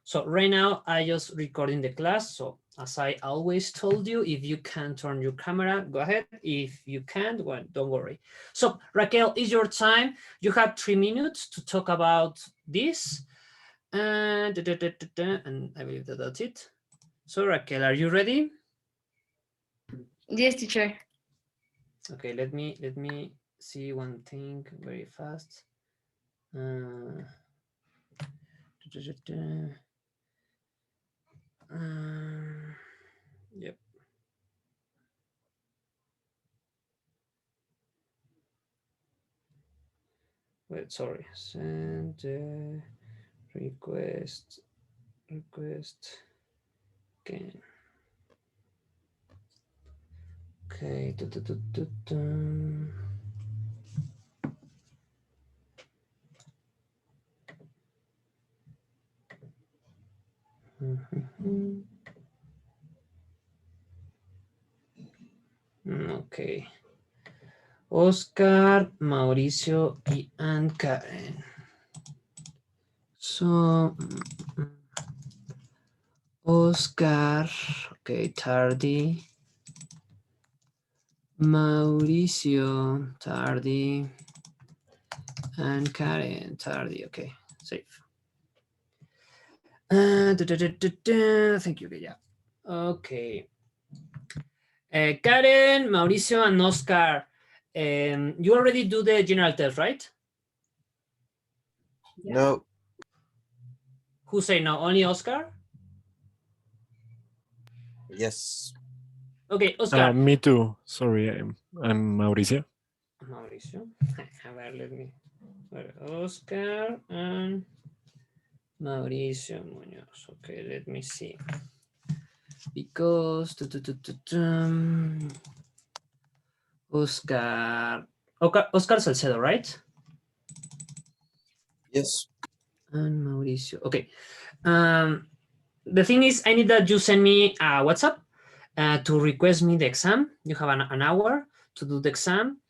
So right now I just recording the class. So as I always told you, if you can turn your camera, go ahead. If you can't, well, don't worry. So Raquel, it's your time. You have 3 minutes to talk about this. And, and I believe that that's it. So Raquel, are you ready? Yes, teacher. Okay, let me see one thing very fast. Uh, yep. Wait, sorry. Send request again. Okay. Okay. Oscar, Mauricio, y Ann Karen. So, Oscar, okay, Tardy, Mauricio, Tardy, and Karen, Tardy, okay, safe. Thank you, yeah. Okay. Karen, Mauricio, and Oscar, you already do the general test, right? No. Who say no? Only Oscar? Yes. Okay, Oscar. Me too. Sorry, I'm Mauricio. Mauricio. A ver, let me. Oscar and Mauricio Muñoz. Okay, let me see. Because Oscar Salcedo, right? Yes. And Mauricio. Okay. The thing is, I need that you send me a WhatsApp to request me the exam. You have an hour to do the exam.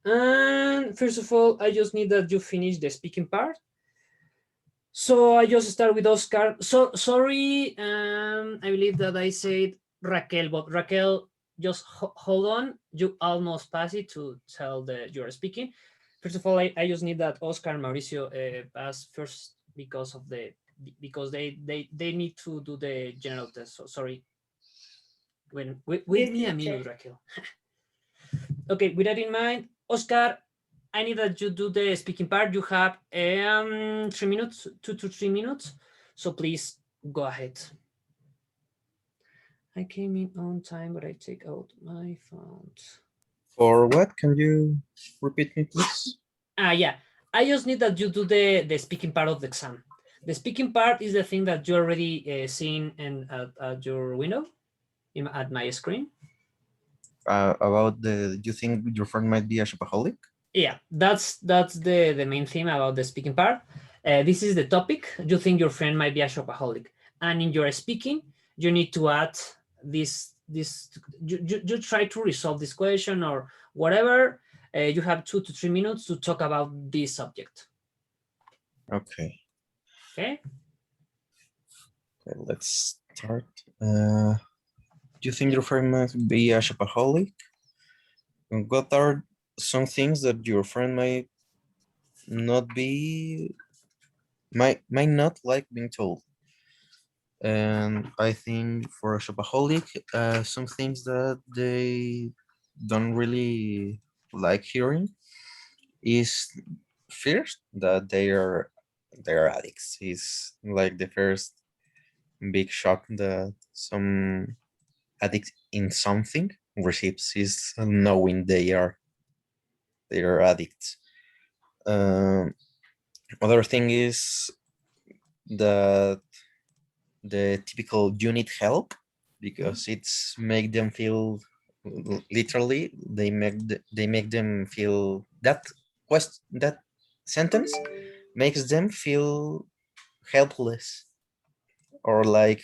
And first of all, I just need that you finish the speaking part. So I just start with Oscar. So sorry, I believe that I said Raquel, but Raquel, just hold on. You almost pass it to tell that you're speaking. First of all, I just need that Oscar and Mauricio pass first because they need to do the general test. So sorry. Wait Yes, me a teacher. minute, Raquel. Okay, with that in mind, Oscar, I need that you do the speaking part. You have 3 minutes, 2 to 3 minutes. So please go ahead. I came in on time, but I take out my phone. For what? Can you repeat me, please? Yeah. I just need that you do the speaking part of the exam. The speaking part is the thing that you already seen at your window at my screen. About the, you think your friend might be a shopaholic? Yeah, that's the main theme about the speaking part. This is the topic. You think your friend might be a shopaholic, and in your speaking, you need to add this. You try to resolve this question or whatever. You have 2 to 3 minutes to talk about this subject. Okay. Okay. Okay, let's start. Do you think your friend might be a shopaholic? And what are some things that your friend might not be, might not like being told? And I think for a shopaholic, some things that they don't really like hearing is first that they are addicts. Is like the first big shock that some addict in something receives, is knowing they are addicts. Um, Other thing is that the typical you need help, because it's make them feel, literally they make them feel that that sentence makes them feel helpless, or like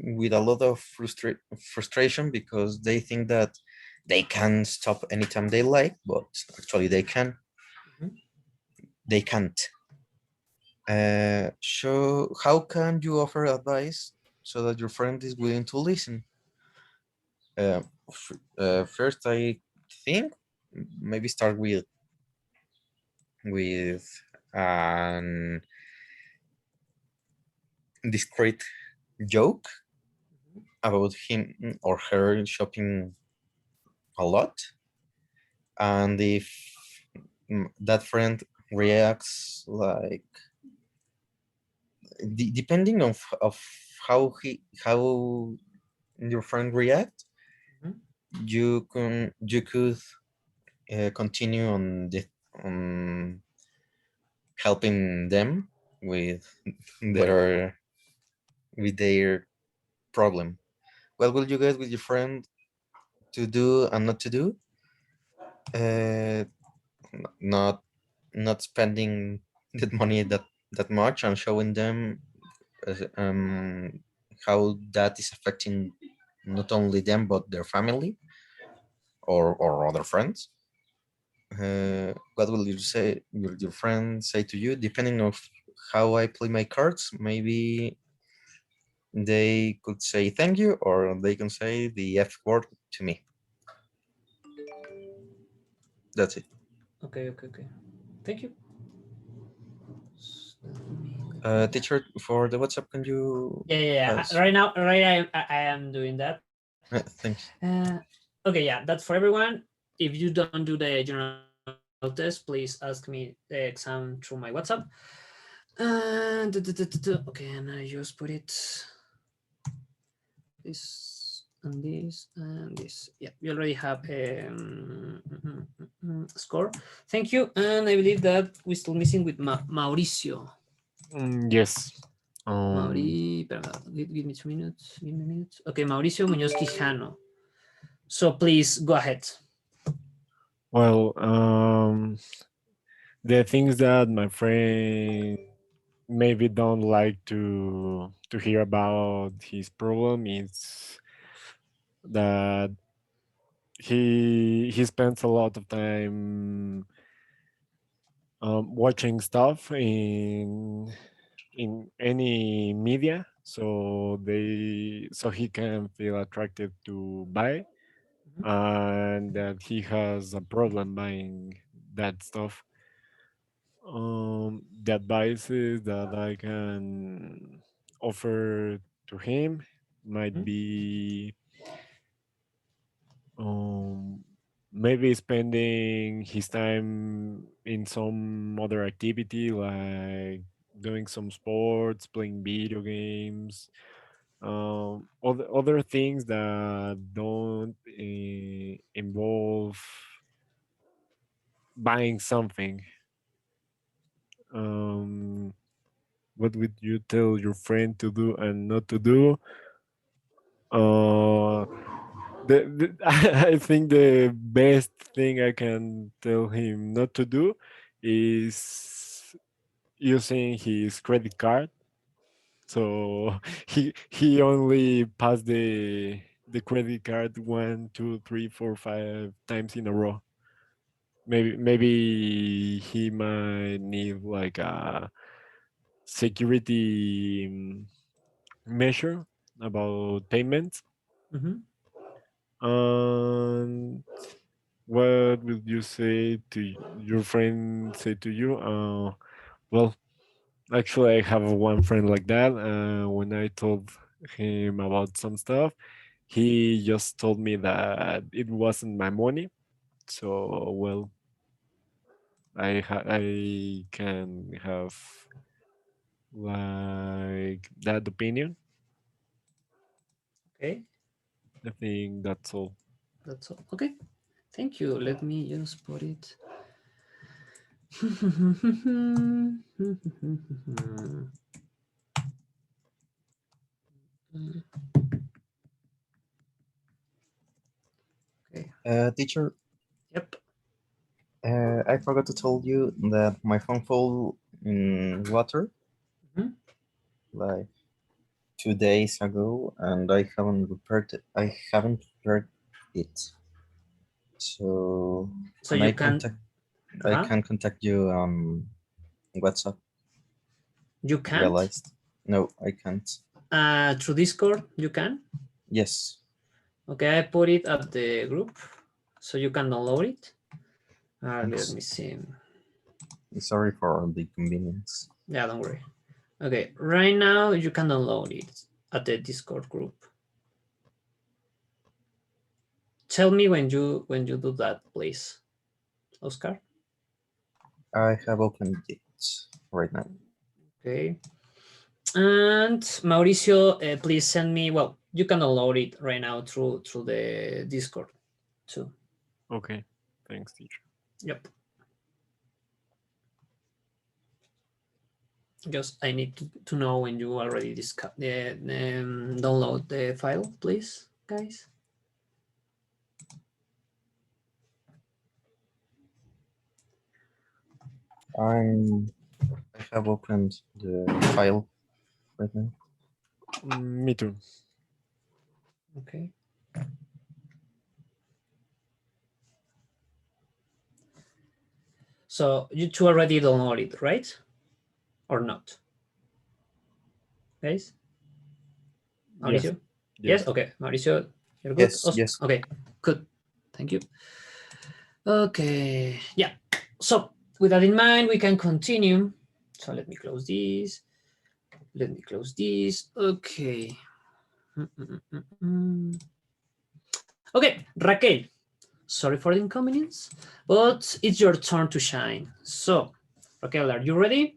with a lot of frustration, because they think that they can stop anytime they like, but actually they can't. show how can you offer advice so that your friend is willing to listen? First, I think maybe start with an discreet joke about him or her shopping a lot, and if that friend reacts like depending of how your friend react, Mhm. you could continue on the on helping them with their with their problem. What will you get with your friend to do and not to do? Uh, not not spending that money that much and showing them how that is affecting not only them but their family or other friends. What will you say? Will your friend say to you? Depending of how I play my cards, maybe they could say thank you, or they can say the F word to me. That's it. Okay. Thank you. Let me Teacher, for the WhatsApp, can you Yeah. pass? Right now, I am doing that. Thanks. Okay, yeah, that's for everyone. If you don't do the general test, please ask me the exam through my WhatsApp. Okay, and I just put it this and this and this. Yeah, we already have score. Thank you, and I believe that we're still missing with Mauricio. Yes. Give me 2 minutes. Give me a minute. Okay, Mauricio Muñoz Quijano. So please go ahead. Well, the things that my friend maybe don't like to hear about his problem is that he spends a lot of time watching stuff in any media, so he can feel attracted to buy, and that he has a problem buying that stuff. The advices that I can offer to him might Mhm. be um, maybe spending his time in some other activity like doing some sports, playing video games, other things that don't involve buying something. Um, what would you tell your friend to do and not to do? Uh, I think the best thing I can tell him not to do is using his credit card. So he only passed the credit card 1, 2, 3, 4, 5 times in a row. Maybe he might need like a security measure about payments. Mhm. And what will you say to your friend say to you? Well, actually, I have one friend like that. When I told him about some stuff, he just told me that it wasn't my money. So, well, I can have like that opinion. Okay, I think that's all. that's all. Okay, thank you. Let me just put it. Okay. Teacher, Yep. I forgot to tell you that my phone fell in water Mhm. like 2 days ago, and I haven't repaired it. I haven't repaired it. So So can you I can. contact? I Uh-huh. can contact you on WhatsApp. You can't? realized. No, I can't. Through Discord, you can? Yes. Okay, I put it at the group, so you can download it. Let Thanks. me see. Sorry for the inconvenience. Yeah, don't worry. Okay, right now you can download it at the Discord group. Tell me when you do that, please, Oscar. I have opened it right now. Okay. And Mauricio, please send me. Well, you can download it right now through the Discord too. Okay. Thanks, teacher. Yep. Just I need to know when you already download the file, please, guys. I have opened the file right now. Me too. Okay. So you two already downloaded, right? Or not? Guys? Mauricio? Yes. Yes? Okay. Mauricio, you're good? Yes, yes. Okay, good. Thank you. Okay. Yeah. So with that in mind, we can continue. So let me close this. Let me close this. Okay. Okay, Raquel. Sorry for the inconvenience, but it's your turn to shine. So, Raquel, are you ready?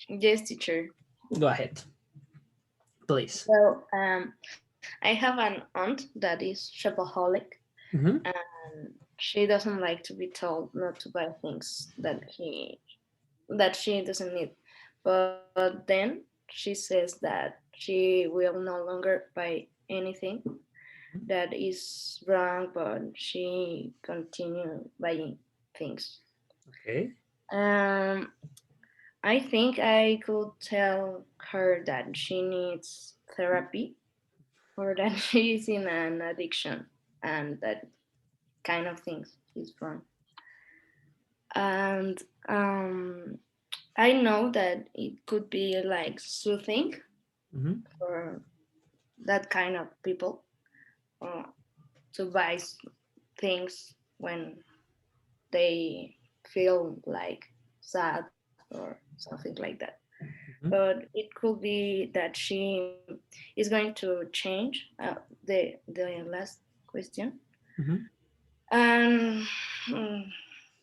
Yes, teacher. Go ahead, please. Well, I have an aunt that is shopaholic, Mhm. and she doesn't like to be told not to buy things that she doesn't need. But then she says that she will no longer buy anything that is wrong, but she continue buying things. Okay. I think I could tell her that she needs therapy or that she is in an addiction and that kind of things is wrong. And I know that it could be like soothing Mhm. for that kind of people uh, to buy things when they feel like sad or something like that. Mhm. But it could be that she is going to change the last question, Mhm. and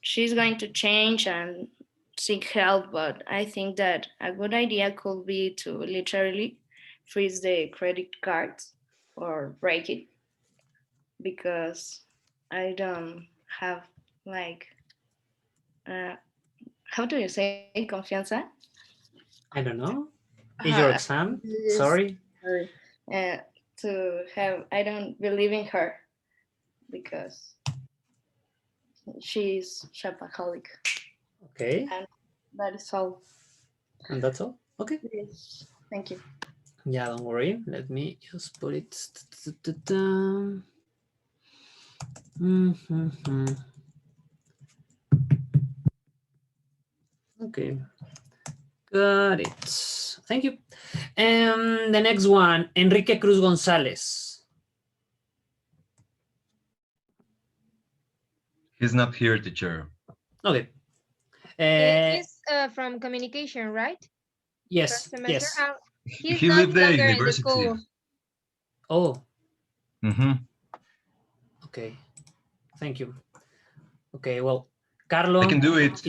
she's going to change and seek help. But I think that a good idea could be to literally freeze the credit cards or break it, because I don't have like how do you say confianza? I don't know. Is your Uh, exam? yes, Sorry. sorry. Uh, to have, I don't believe in her because she's shopaholic, Okay. and that is all. And that's all. Okay. Yes, thank you. Yeah, don't worry. Let me just put it. Mhm. Okay. Got it. Thank you. The next one, Enrique Cruz Gonzalez. He's not here, teacher. Okay. Uh, He's from communication, right? First yes, semester. yes. He's He not left the longer in the university. school. Oh, Mm-hmm. okay. Thank you. Okay, well, I Carlo. can do it.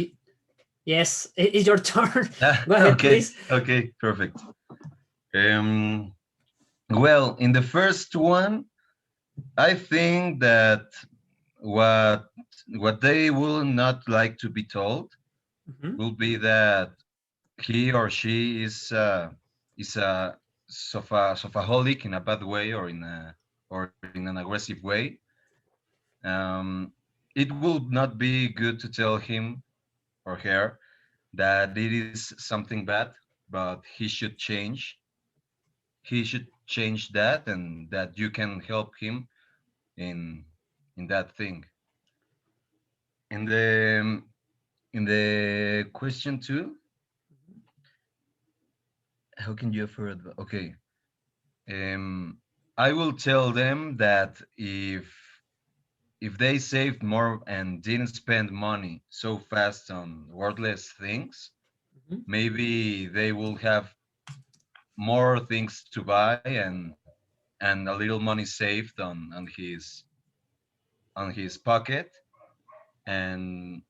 Yes, it's your turn. Ah, Go ahead, okay. please. Okay, perfect. Well, in the first one, I think that what what they will not like to be told Mhm. will be that he or she is a sophaholic in a bad way or in an aggressive way. Um, it will not be good to tell him or her that it is something bad, but he should change that, and that you can help him in that thing. In the question two, how can you offer advice? Okay. I will tell them that if they saved more and didn't spend money so fast on worthless things, Mhm. maybe they will have more things to buy and a little money saved on his pocket, and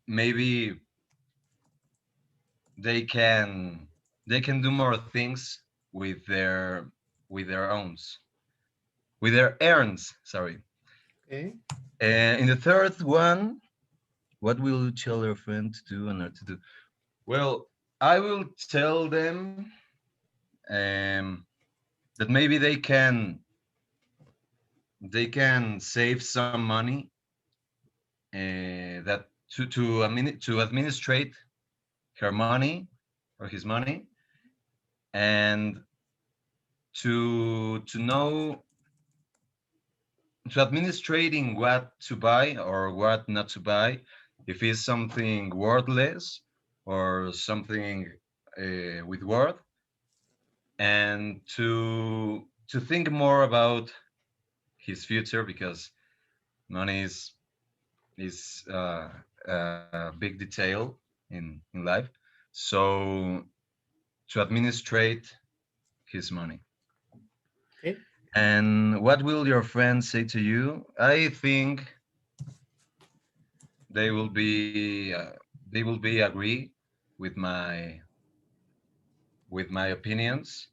maybe they can they can do more things with their owns with their errands. Sorry. Okay. And in the third one, what will you tell your friend to do and not to do? Well, I will tell them that maybe they can save some money, that to administrate her money or his money, and to know to administrating what to buy or what not to buy, if it's something worthless or something with worth, and to think more about his future, because money is a big detail in life. So to administrate his money. Okay. And what will your friends say to you? I think they will be uh, they will be agree with my opinions,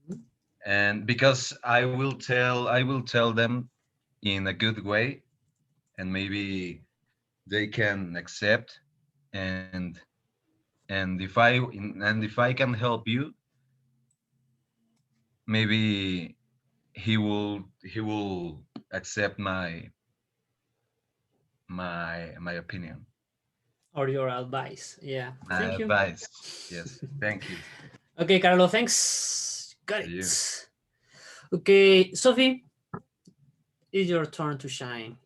Mhm. and because I will tell them in a good way, and maybe they can accept, and and if I can help you, maybe he will accept my opinion, Or your advice. Yeah. my Thank you. advice. Yes, thank you Okay, Carlo, thanks. Got to you. it. Okay, Sophie, it's your turn to shine.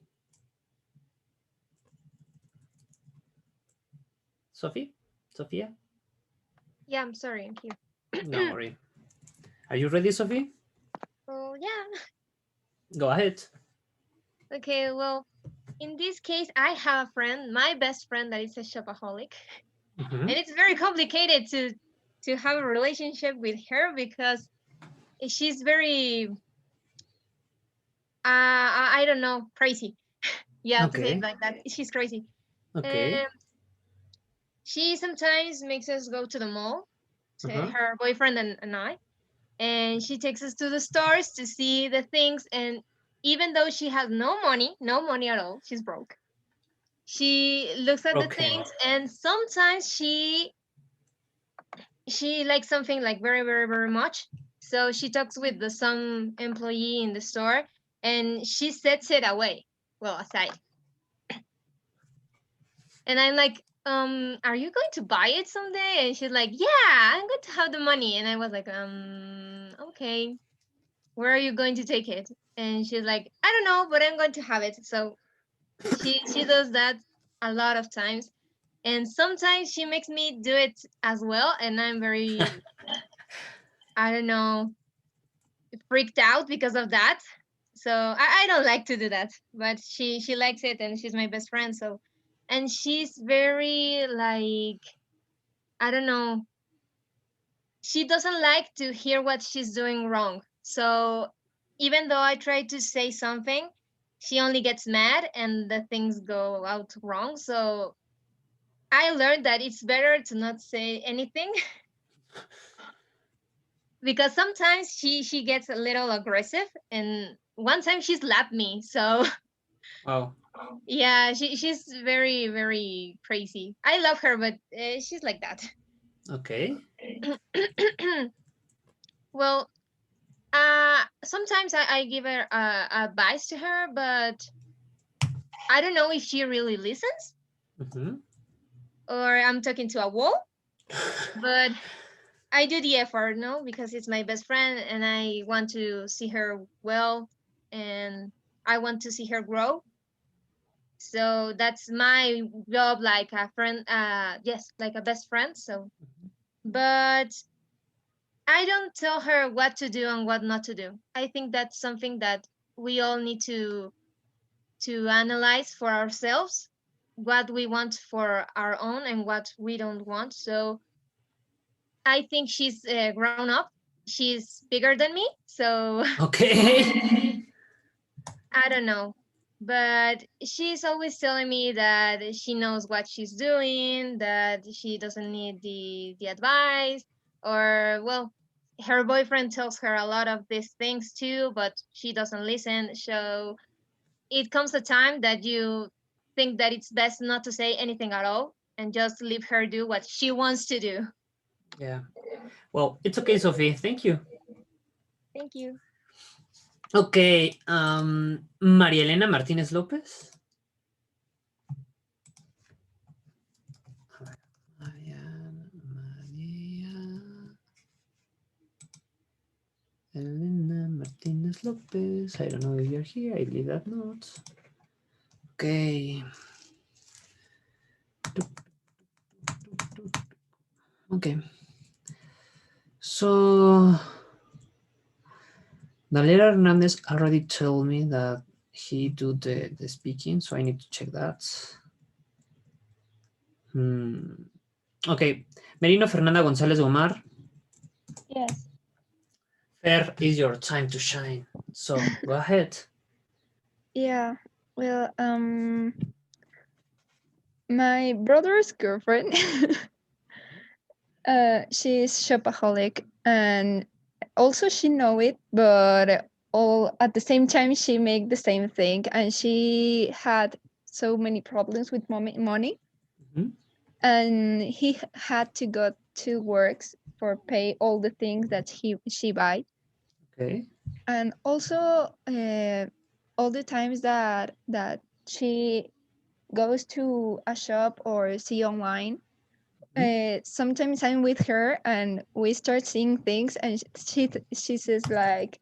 Sophie? Sophia? Yeah, I'm sorry, I'm Don't here. worry. Are you ready, Sophie? Oh, yeah. Go ahead. Okay, well, in this case, I have a friend, my best friend, that is a shopaholic, Mhm. and it's very complicated to have a relationship with her because she's very I don't know, crazy. Yeah, to say it Okay. like that, she's crazy. Okay. And she sometimes makes us go to the mall, to Uh-huh. her boyfriend and I, and she takes us to the stores to see the things. And even though she has no money at all, she's broke. She looks at the Okay. things, and sometimes she likes something like very, very, very much. So she talks with some employee in the store, and she sets it away, well, aside. And I'm like, are you going to buy it someday? And she's like, yeah, I'm going to have the money. And I was like, okay, where are you going to take it? And she's like, I don't know, but I'm going to have it. So she does that a lot of times. And sometimes she makes me do it as well. And I'm very, I don't know, freaked out because of that. So I don't like to do that, but she likes it, and she's my best friend. So, and she's very like, I don't know, she doesn't like to hear what she's doing wrong. So even though I try to say something, she only gets mad and the things go out wrong. So I learned that it's better to not say anything because sometimes she gets a little aggressive, and one time she slapped me. So Wow. yeah, she's very, very crazy. I love her, but she's like that. Okay. Well, sometimes I give her advice to her, but I don't know if she really listens Mm-hmm. or I'm talking to a wall. But I do the effort, no, because it's my best friend and I want to see her well, and I want to see her grow. So that's my job, like a friend. Yes, like a best friend. So, but I don't tell her what to do and what not to do. I think that's something that we all need to analyze for ourselves, what we want for our own and what we don't want. So I think she's grown up. She's bigger than me, so Okay. I don't know. But she's always telling me that she knows what she's doing, that she doesn't need the advice, or well, her boyfriend tells her a lot of these things too, but she doesn't listen. So it comes a time that you think that it's best not to say anything at all and just leave her do what she wants to do. Yeah. Well, it's okay, Sophie. Thank you. Thank you. Okay. María Elena Martínez López. María Elena Martínez López. I don't know if you're here. I leave that note. Okay. Okay. So Daniela Hernandez already told me that he do the speaking, so I need to check that. Okay. Merino Fernanda González Omar. Yes. Fer, is your time to shine. So go ahead. Yeah. Well, my brother's girlfriend, she's shopaholic, and also she know it, but all at the same time she make the same thing, and she had so many problems with money, Mhm. and he had to go to works for pay all the things that she buy, Okay. and also all the times that she goes to a shop or see online. Sometimes I'm with her and we start seeing things, and she says like,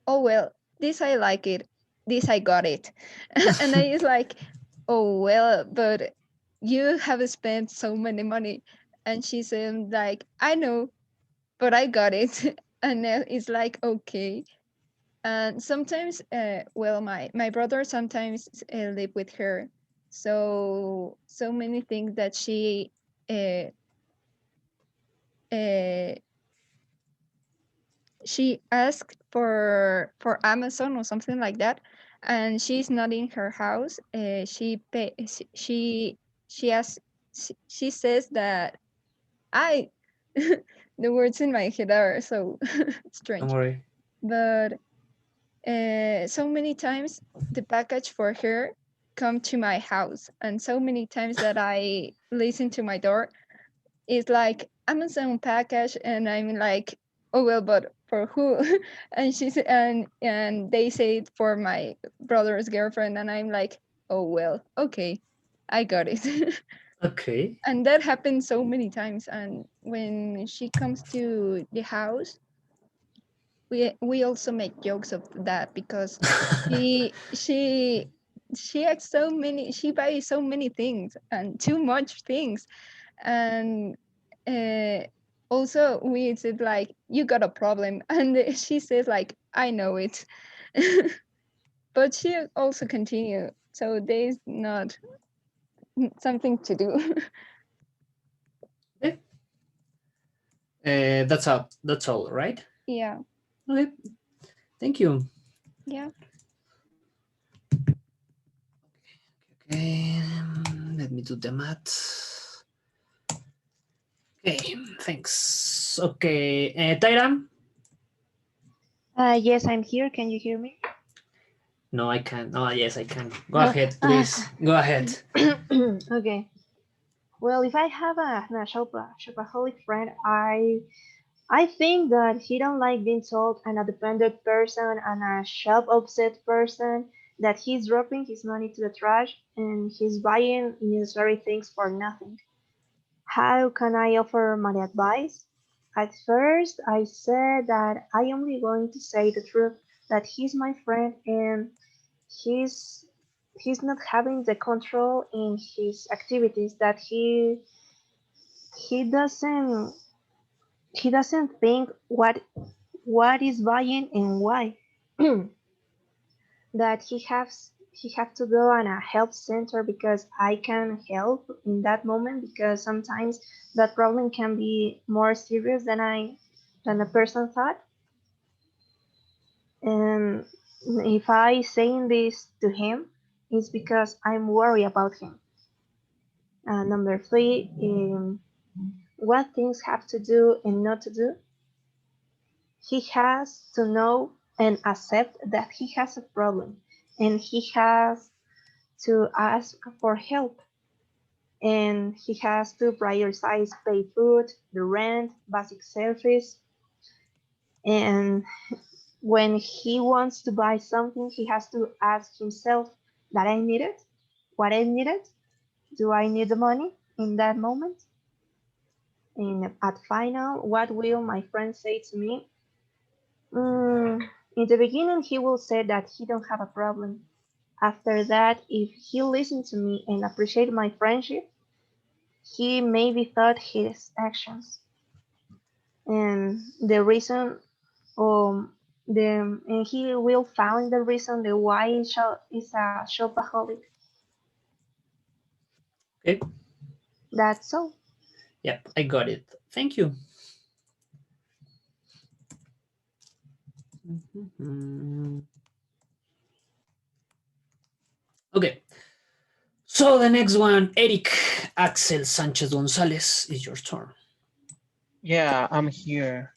"Oh well, this I like it, this I got it," and I is like, "Oh well, but you have spent so many money," and she said like, "I know, but I got it," and it's like okay. And sometimes well, my brother sometimes live with her, so many things that uh, uh, she asked for Amazon or something like that, and she's not in her house. She asks, she says that I the words in my head are so Don't strange, worry. but so many times the package for her come to my house, and so many times that I listen to my door, it's like Amazon package, and I'm like, oh well, but for who? And and they say it for my brother's girlfriend, and I'm like, oh well, okay, I got it. Okay. And that happens so many times. And when she comes to the house, we also make jokes of that, because she she she has so many, she buys so many things and too much things, and uh, also we said like, you got a problem, and she says like, I know it. But she also continue, so there's not something to do. Okay. That's all, right? Yeah. Okay. Thank you. Yeah. Okay. Let me do the math. Okay. Thanks. Okay. Tyra? Yes, I'm here. Can you hear me? No, I can't. Oh, yes, I can. Go ahead, please. Go ahead. Okay. Well, if I have shopaholic friend, I think that he don't like being told an independent person and a shop obsessed person that he's dropping his money to the trash and he's buying unnecessary things for nothing. How can I offer my advice? At first, I said that I only going to say the truth, that he's my friend and he's he's not having the control in his activities, that he doesn't he doesn't think what is buying and why. That he have to go on a help center because I can help in that moment, because sometimes that problem can be more serious than the person thought. And if I saying this to him, it's because I'm worried about him. Number three, what things have to do and not to do. He has to know and accept that he has a problem, and he has to ask for help, and he has to prioritize pay food, the rent, basic service, and when he wants to buy something, he has to ask himself that I need it, what I need it, do I need the money in that moment? And at final, what will my friend say to me? In the beginning, he will say that he don't have a problem. After that, if he listened to me and appreciate my friendship, he maybe thought his actions. And the reason, and he will find the reason the why is a shopaholic. Okay. That's all. Yep, I got it. Thank you. Okay. So the next one, Eric Axel Sanchez Gonzalez, is your turn. Yeah, I'm here.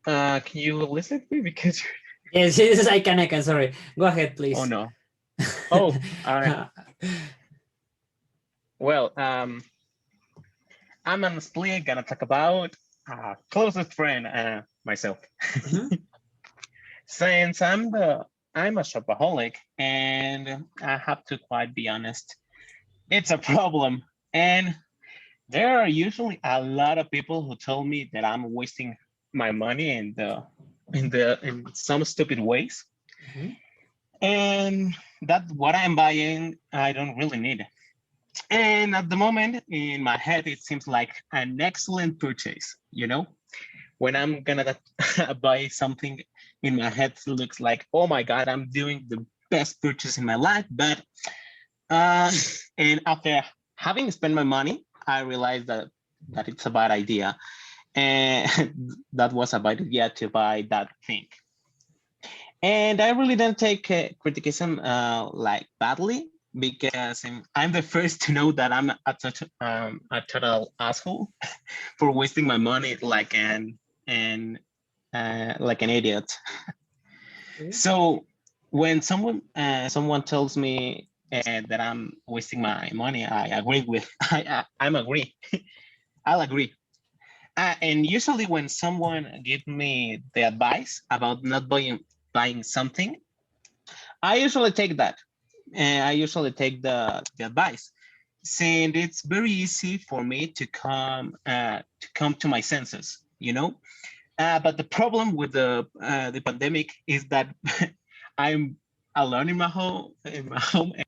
Can you listen to me? Because Yes, I can. Sorry. Go ahead, please. oh no. Oh, well, I'm honestly gonna talk about closest friend, myself. Since I'm a shopaholic, and I have to quite be honest, it's a problem. And there are usually a lot of people who tell me that I'm wasting my money in some stupid ways. And that what I'm buying, I don't really need. And at the moment, in my head, it seems like an excellent purchase. You know, when I'm gonna buy something, in my head, it looks like, oh my God, I'm doing the best purchase in my life. But and after having spent my money, I realized that it's a bad idea, and that was a bad idea to buy that thing. And I really don't take criticism like badly, because I'm the first to know that I'm a total asshole for wasting my money like an idiot. So when someone tells me that I'm wasting my money, I agree with I'm agree. I'll agree. And usually when someone gives me the advice about not buying something, I usually take that. And I usually take the advice, since it's very easy for me to come to my senses, you know. But the problem with the pandemic is that I'm alone in my home. And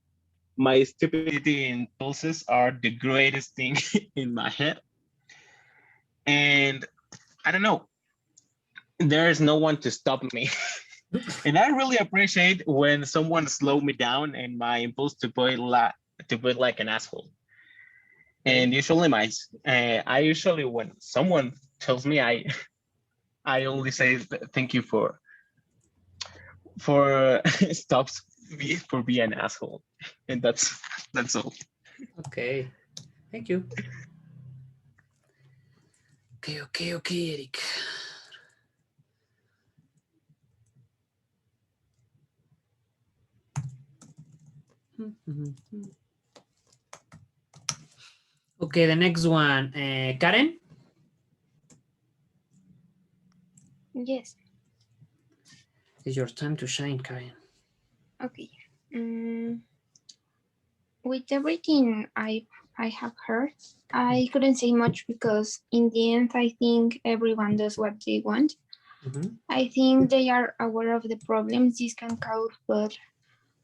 my stupidity impulses are the greatest thing in my head, and I don't know. There is no one to stop me. And I really appreciate when someone slow me down and my impulse to buy like an asshole. And usually I usually, when someone tells me, I only say thank you for stops me for being an asshole, and that's all. Okay, thank you. Okay, Eric. Okay, the next one, Karen. Yes. It's your time to shine, Karen. Okay. With everything I have heard, I couldn't say much, because in the end, I think everyone does what they want. I think they are aware of the problems this can cause, but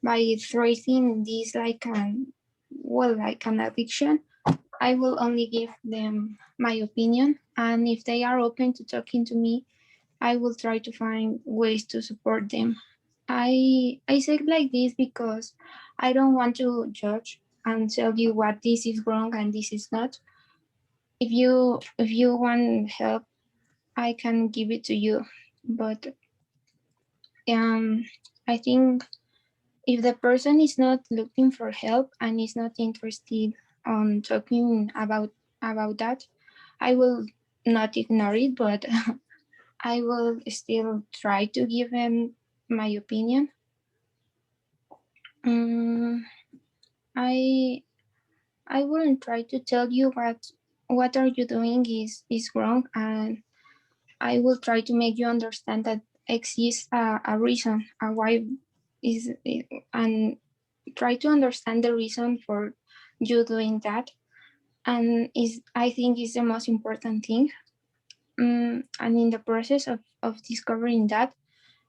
by treating this like an addiction, I will only give them my opinion, and if they are open to talking to me, I will try to find ways to support them. I say it like this because I don't want to judge and tell you what this is wrong and this is not. If you want help, I can give it to you. But I think if the person is not looking for help and is not interested on talking about that, I will not ignore it, but I will still try to give them my opinion. I I wouldn't try to tell you what are you doing is wrong, and I will try to make you understand that exists a reason, a why is, and try to understand the reason for you doing that, and is I think is the most important thing. And in the process of discovering that,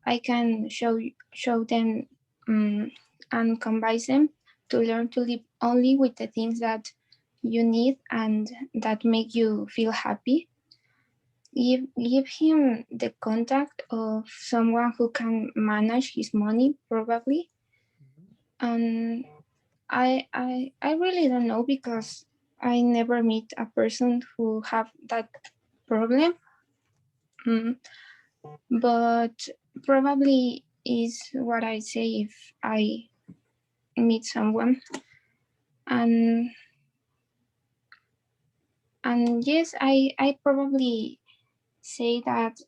I can show them and convince them to learn to live only with the things that you need and that make you feel happy. Give him the contact of someone who can manage his money probably. And I really don't know because I never meet a person who have that problem. But probably is what I say if I meet someone. And yes, I probably say that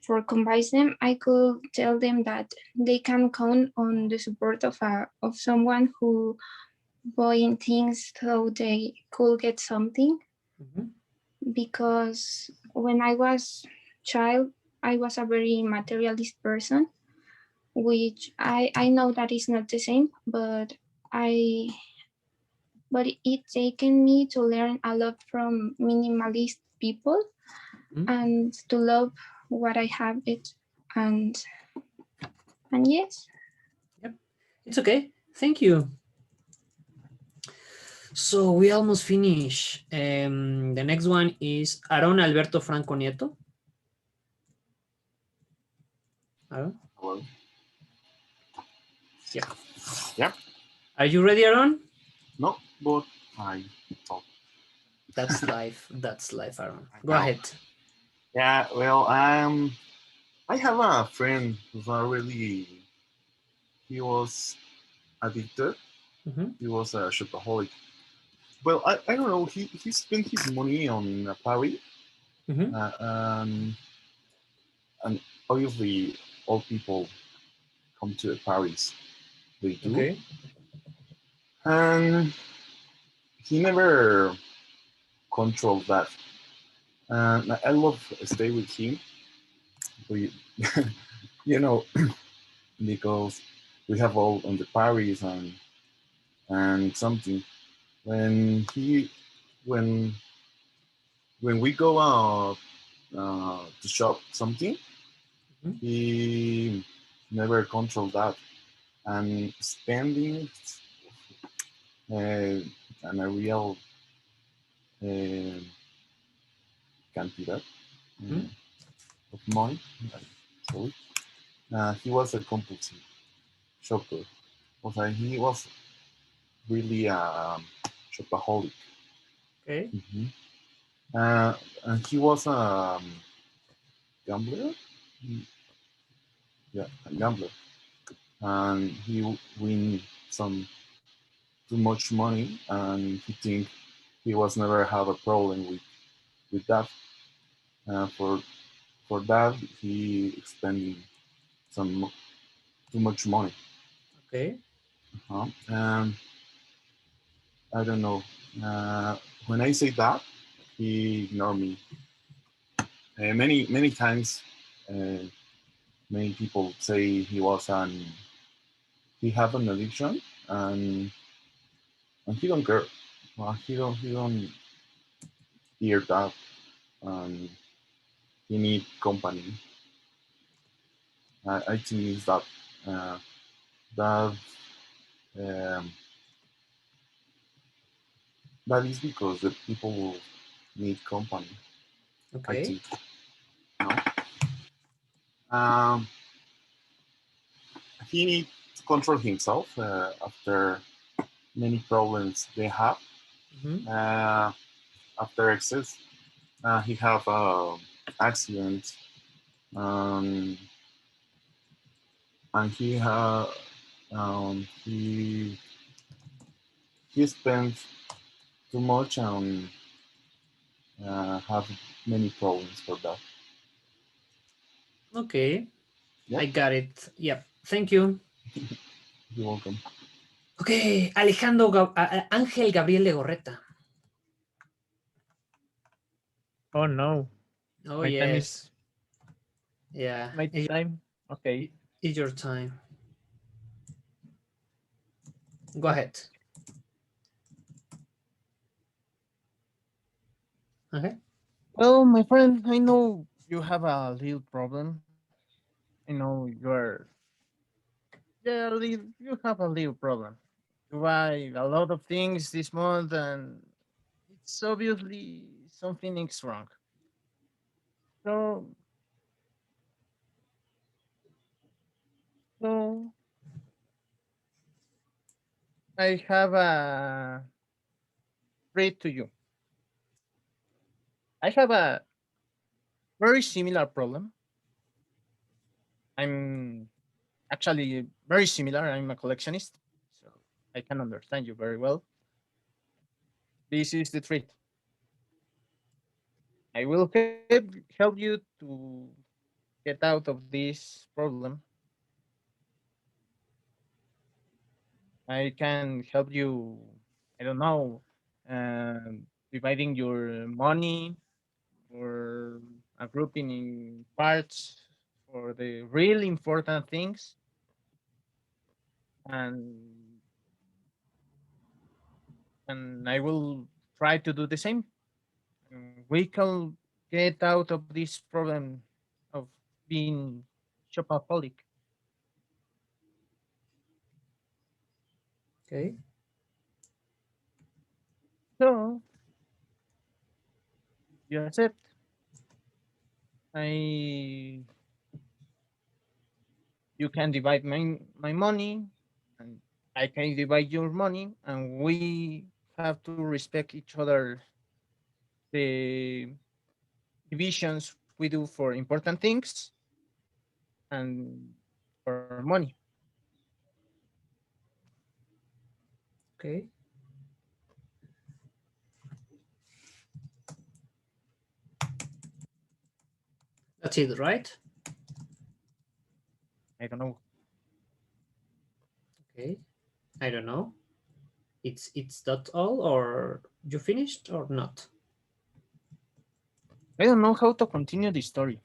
for convince them, I could tell them that they can count on the support of someone who buying things so they could get something. Because when I was child, I was a very materialist person, which I know that is not the same, but it taken me to learn a lot from minimalist people and to love what I have it and yes. Yep, it's okay. Thank you. So we almost finish. The next one is Aaron Alberto Franco Nieto. Aaron? Hello. Yeah. Yeah. Are you ready, Aaron? No, but I talk. That's life. That's life, Aaron. Go Now. ahead. Yeah, well, I have a friend who's already, he was addicted. He was a shopaholic. Well, I don't know, he spent his money on Paris. And obviously all people come to Paris. They do. Okay. And he never controlled that. And I love stay with him. We, you know, because we have all on the Paris and something. When he when when we go out to shop something, he never controlled that and spending and a real cantidad of money. Sorry, he was a compulsive shopper. Okay, he was really a shopaholic. Okay. And he was a gambler. Yeah, a gambler. And he win some too much money, and he think he was never have a problem with that. For that, he spending some too much money. Okay. And I don't know. When I say that, he ignore me. Many times, many people say he have an addiction, and he don't care. He don't hear that, and he need company. I think is that that um, That is because the people need company. I Okay. think. No? Um, he needs to control himself after many problems they have. After excess, he have accident, um, and he he spent too much and have many problems for that. Okay. Yeah, I got it. Yep. Thank you. you're welcome. Okay. Ángel Gabriel Legorreta. Oh no. Oh, My time is yes. Yeah. my time. Okay. It's your time. Go ahead. Okay. Well, my friend, I know you have a little problem. I know you have a little problem. You buy a lot of things this month and it's obviously something is wrong. So so I have a read to you. I have a very similar problem. I'm actually very similar. I'm a collectionist, so I can understand you very well. This is the treat. I will help you to get out of this problem. I can help you. I don't know, dividing your money or grouping in parts for the really important things, and I will try to do the same. We can get out of this problem of being shopaholic. Okay. So you accept. I You can divide my money, and I can divide your money, and we have to respect each other the divisions we do for important things and for money. Okay. That's it, right? I don't know. Okay. I don't know. It's that all, or you finished or not? I don't know how to continue the story.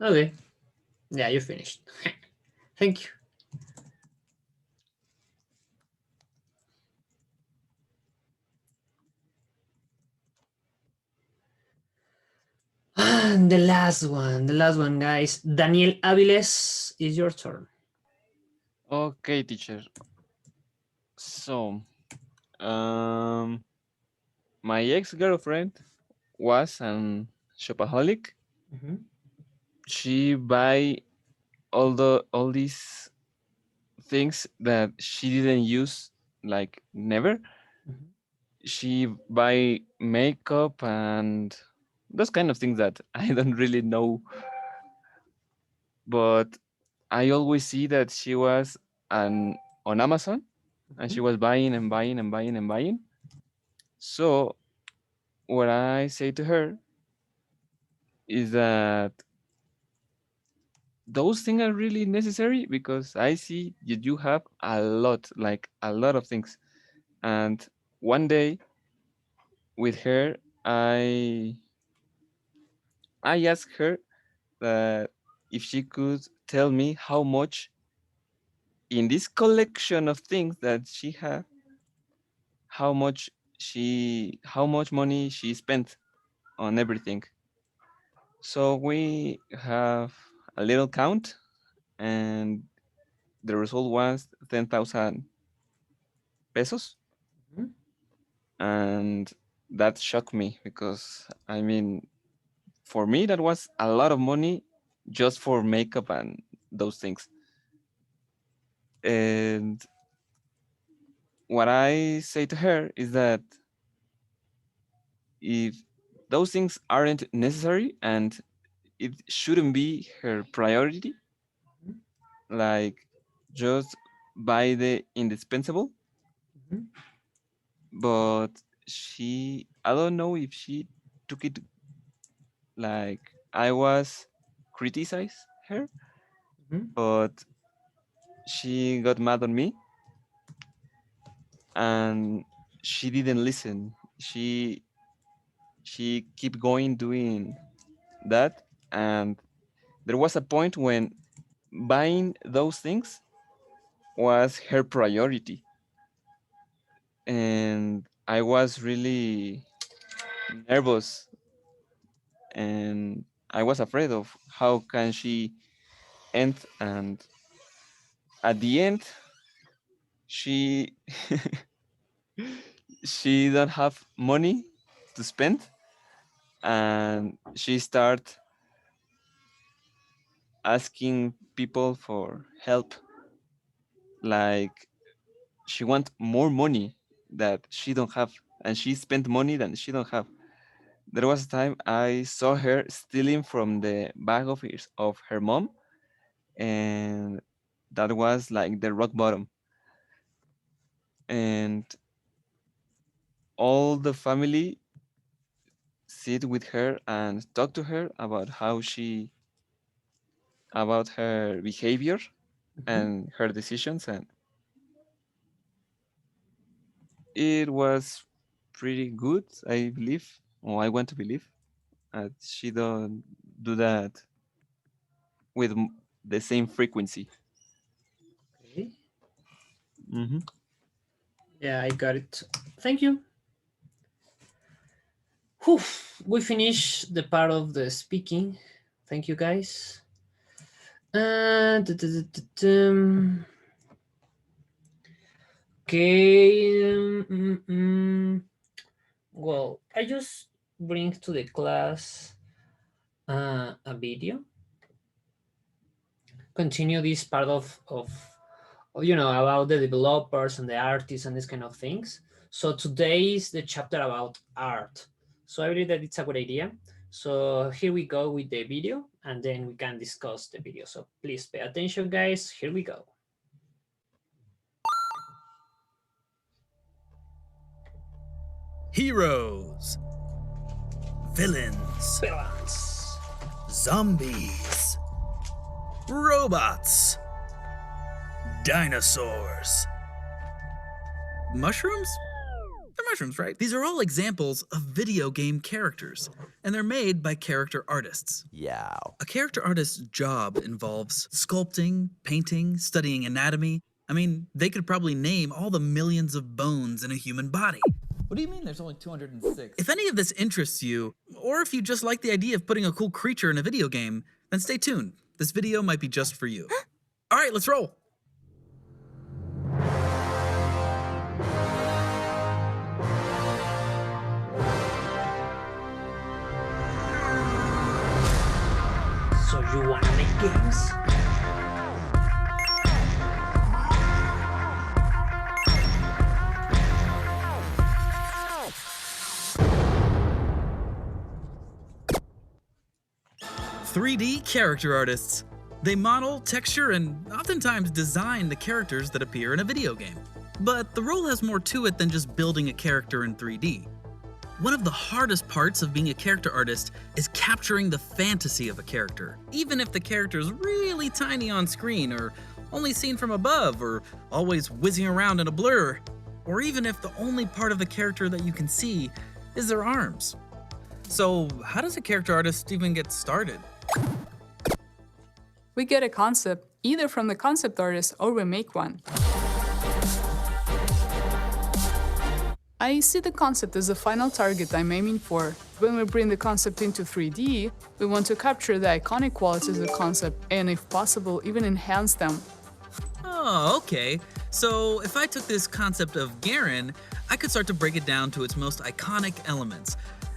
Okay. Yeah, you finished. Thank you. And the last one, guys. Daniel Aviles, is your turn. Okay, teacher. So, um, my ex-girlfriend was an shopaholic. She buy all these things that she didn't use, like never. She buy makeup and those kind of things that I don't really know, but I always see that she was on Amazon and she was buying and buying and buying and buying. So what I say to her is that those things are really necessary because I see that you have a lot, like a lot of things. And one day with her, I asked her that if she could tell me how much in this collection of things that she had, how much money she spent on everything. So we have a little count, and the result was 10,000 pesos. and that shocked me because I mean, for me that was a lot of money just for makeup and those things. And what I say to her is that if those things aren't necessary and it shouldn't be her priority, like just buy the indispensable. Mhm. But I don't know if she took it like I was criticize her, Mhm. but she got mad on me and she didn't listen. She keep going doing that, and there was a point when buying those things was her priority, and I was really nervous, and I was afraid of how can she end. And at the end she she don't have money to spend, and she start asking people for help, like she want more money that she don't have, and she spent money that she don't have. There was a time I saw her stealing from the bag of her mom, and that was like the rock bottom. And all the family sit with her and talk to her about about her behavior and her decisions, and it was pretty good, I believe, or I want to believe. She don't do that with the same frequency. Okay. Hmm. Yeah, I got it. Thank you. Whew, we finished the part of the speaking. Thank you, guys. Okay. Well, I just bring to the class a video. Continue this part of about the developers and the artists and these kind of things. So today is the chapter about art. So I believe that it's a good idea. So here we go with the video, and then we can discuss the video. So please pay attention, guys. Here we go. Heroes, villains, zombies, robots, dinosaurs, mushrooms? They're mushrooms, right? These are all examples of video game characters, and they're made by character artists. Yeah. A character artist's job involves sculpting, painting, studying anatomy. I mean, they could probably name all the millions of bones in a human body. What do you mean there's only 206? If any of this interests you, or if you just like the idea of putting a cool creature in a video game, then stay tuned. This video might be just for you. All right, let's roll. So you wanna make games? 3D character artists. They model, texture, and oftentimes design the characters that appear in a video game. But the role has more to it than just building a character in 3D. One of the hardest parts of being a character artist is capturing the fantasy of a character, even if the character is really tiny on screen, or only seen from above, or always whizzing around in a blur, or even if the only part of the character that you can see is their arms. So how does a character artist even get started? We get a concept, either from the concept artist or we make one. I see the concept as the final target I'm aiming for. When we bring the concept into 3D, we want to capture the iconic qualities of the concept and, if possible, even enhance them. Oh, okay. So if I took this concept of Garen, I could start to break it down to its most iconic elements.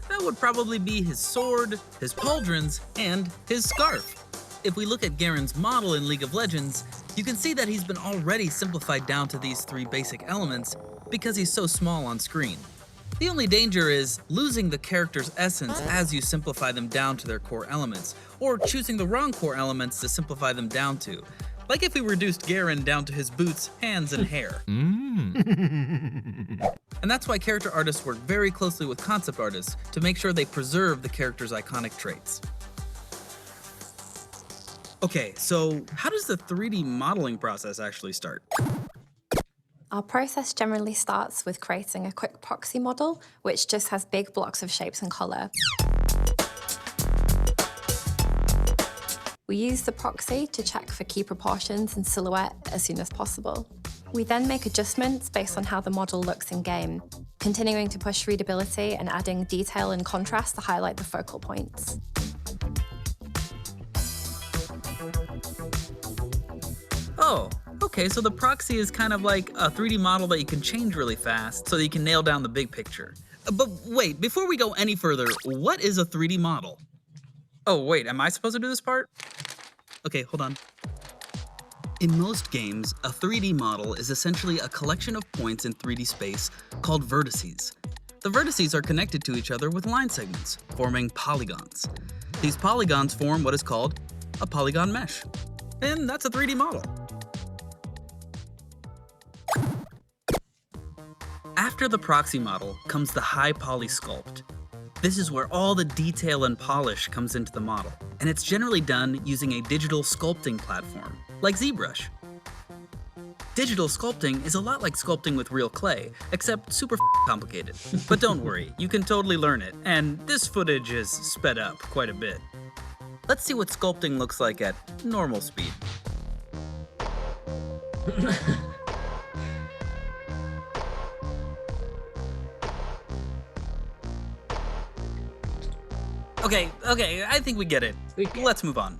That would probably be his sword, his pauldrons, and his scarf. If we look at Garen's model in League of Legends, you can see that he's been already simplified down to these 3 basic elements because he's so small on screen. The only danger is losing the character's essence as you simplify them down to their core elements, or choosing the wrong core elements to simplify them down to. Like if we reduced Garen down to his boots, hands, and hair. And that's why character artists work very closely with concept artists to make sure they preserve the character's iconic traits. Okay, so how does the 3D modeling process actually start? Our process generally starts with creating a quick proxy model, which just has big blocks of shapes and color. We use the proxy to check for key proportions and silhouette as soon as possible. We then make adjustments based on how the model looks in-game, continuing to push readability and adding detail and contrast to highlight the focal points. Oh, okay, so the proxy is kind of like a 3D model that you can change really fast so that you can nail down the big picture. But wait, before we go any further, what is a 3D model? Oh wait, am I supposed to do this part? Okay, hold on. In most games, a 3D model is essentially a collection of points in 3D space called vertices. The vertices are connected to each other with line segments, forming polygons. These polygons form what is called a polygon mesh. And that's a 3D model. After the proxy model comes the high poly sculpt. This is where all the detail and polish comes into the model, and it's generally done using a digital sculpting platform, like ZBrush. Digital sculpting is a lot like sculpting with real clay, except super complicated. But don't worry, you can totally learn it, and this footage is sped up quite a bit. Let's see what sculpting looks like at normal speed. Okay, I think we get it. Let's move on.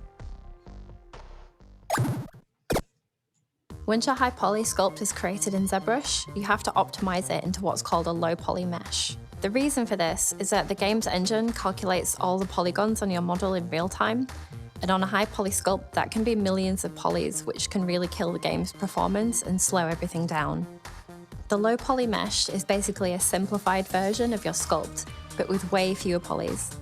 Once your high poly sculpt is created in ZBrush, you have to optimize it into what's called a low poly mesh. The reason for this is that the game's engine calculates all the polygons on your model in real time, and on a high poly sculpt, that can be millions of polys, which can really kill the game's performance and slow everything down. The low poly mesh is basically a simplified version of your sculpt, but with way fewer polys.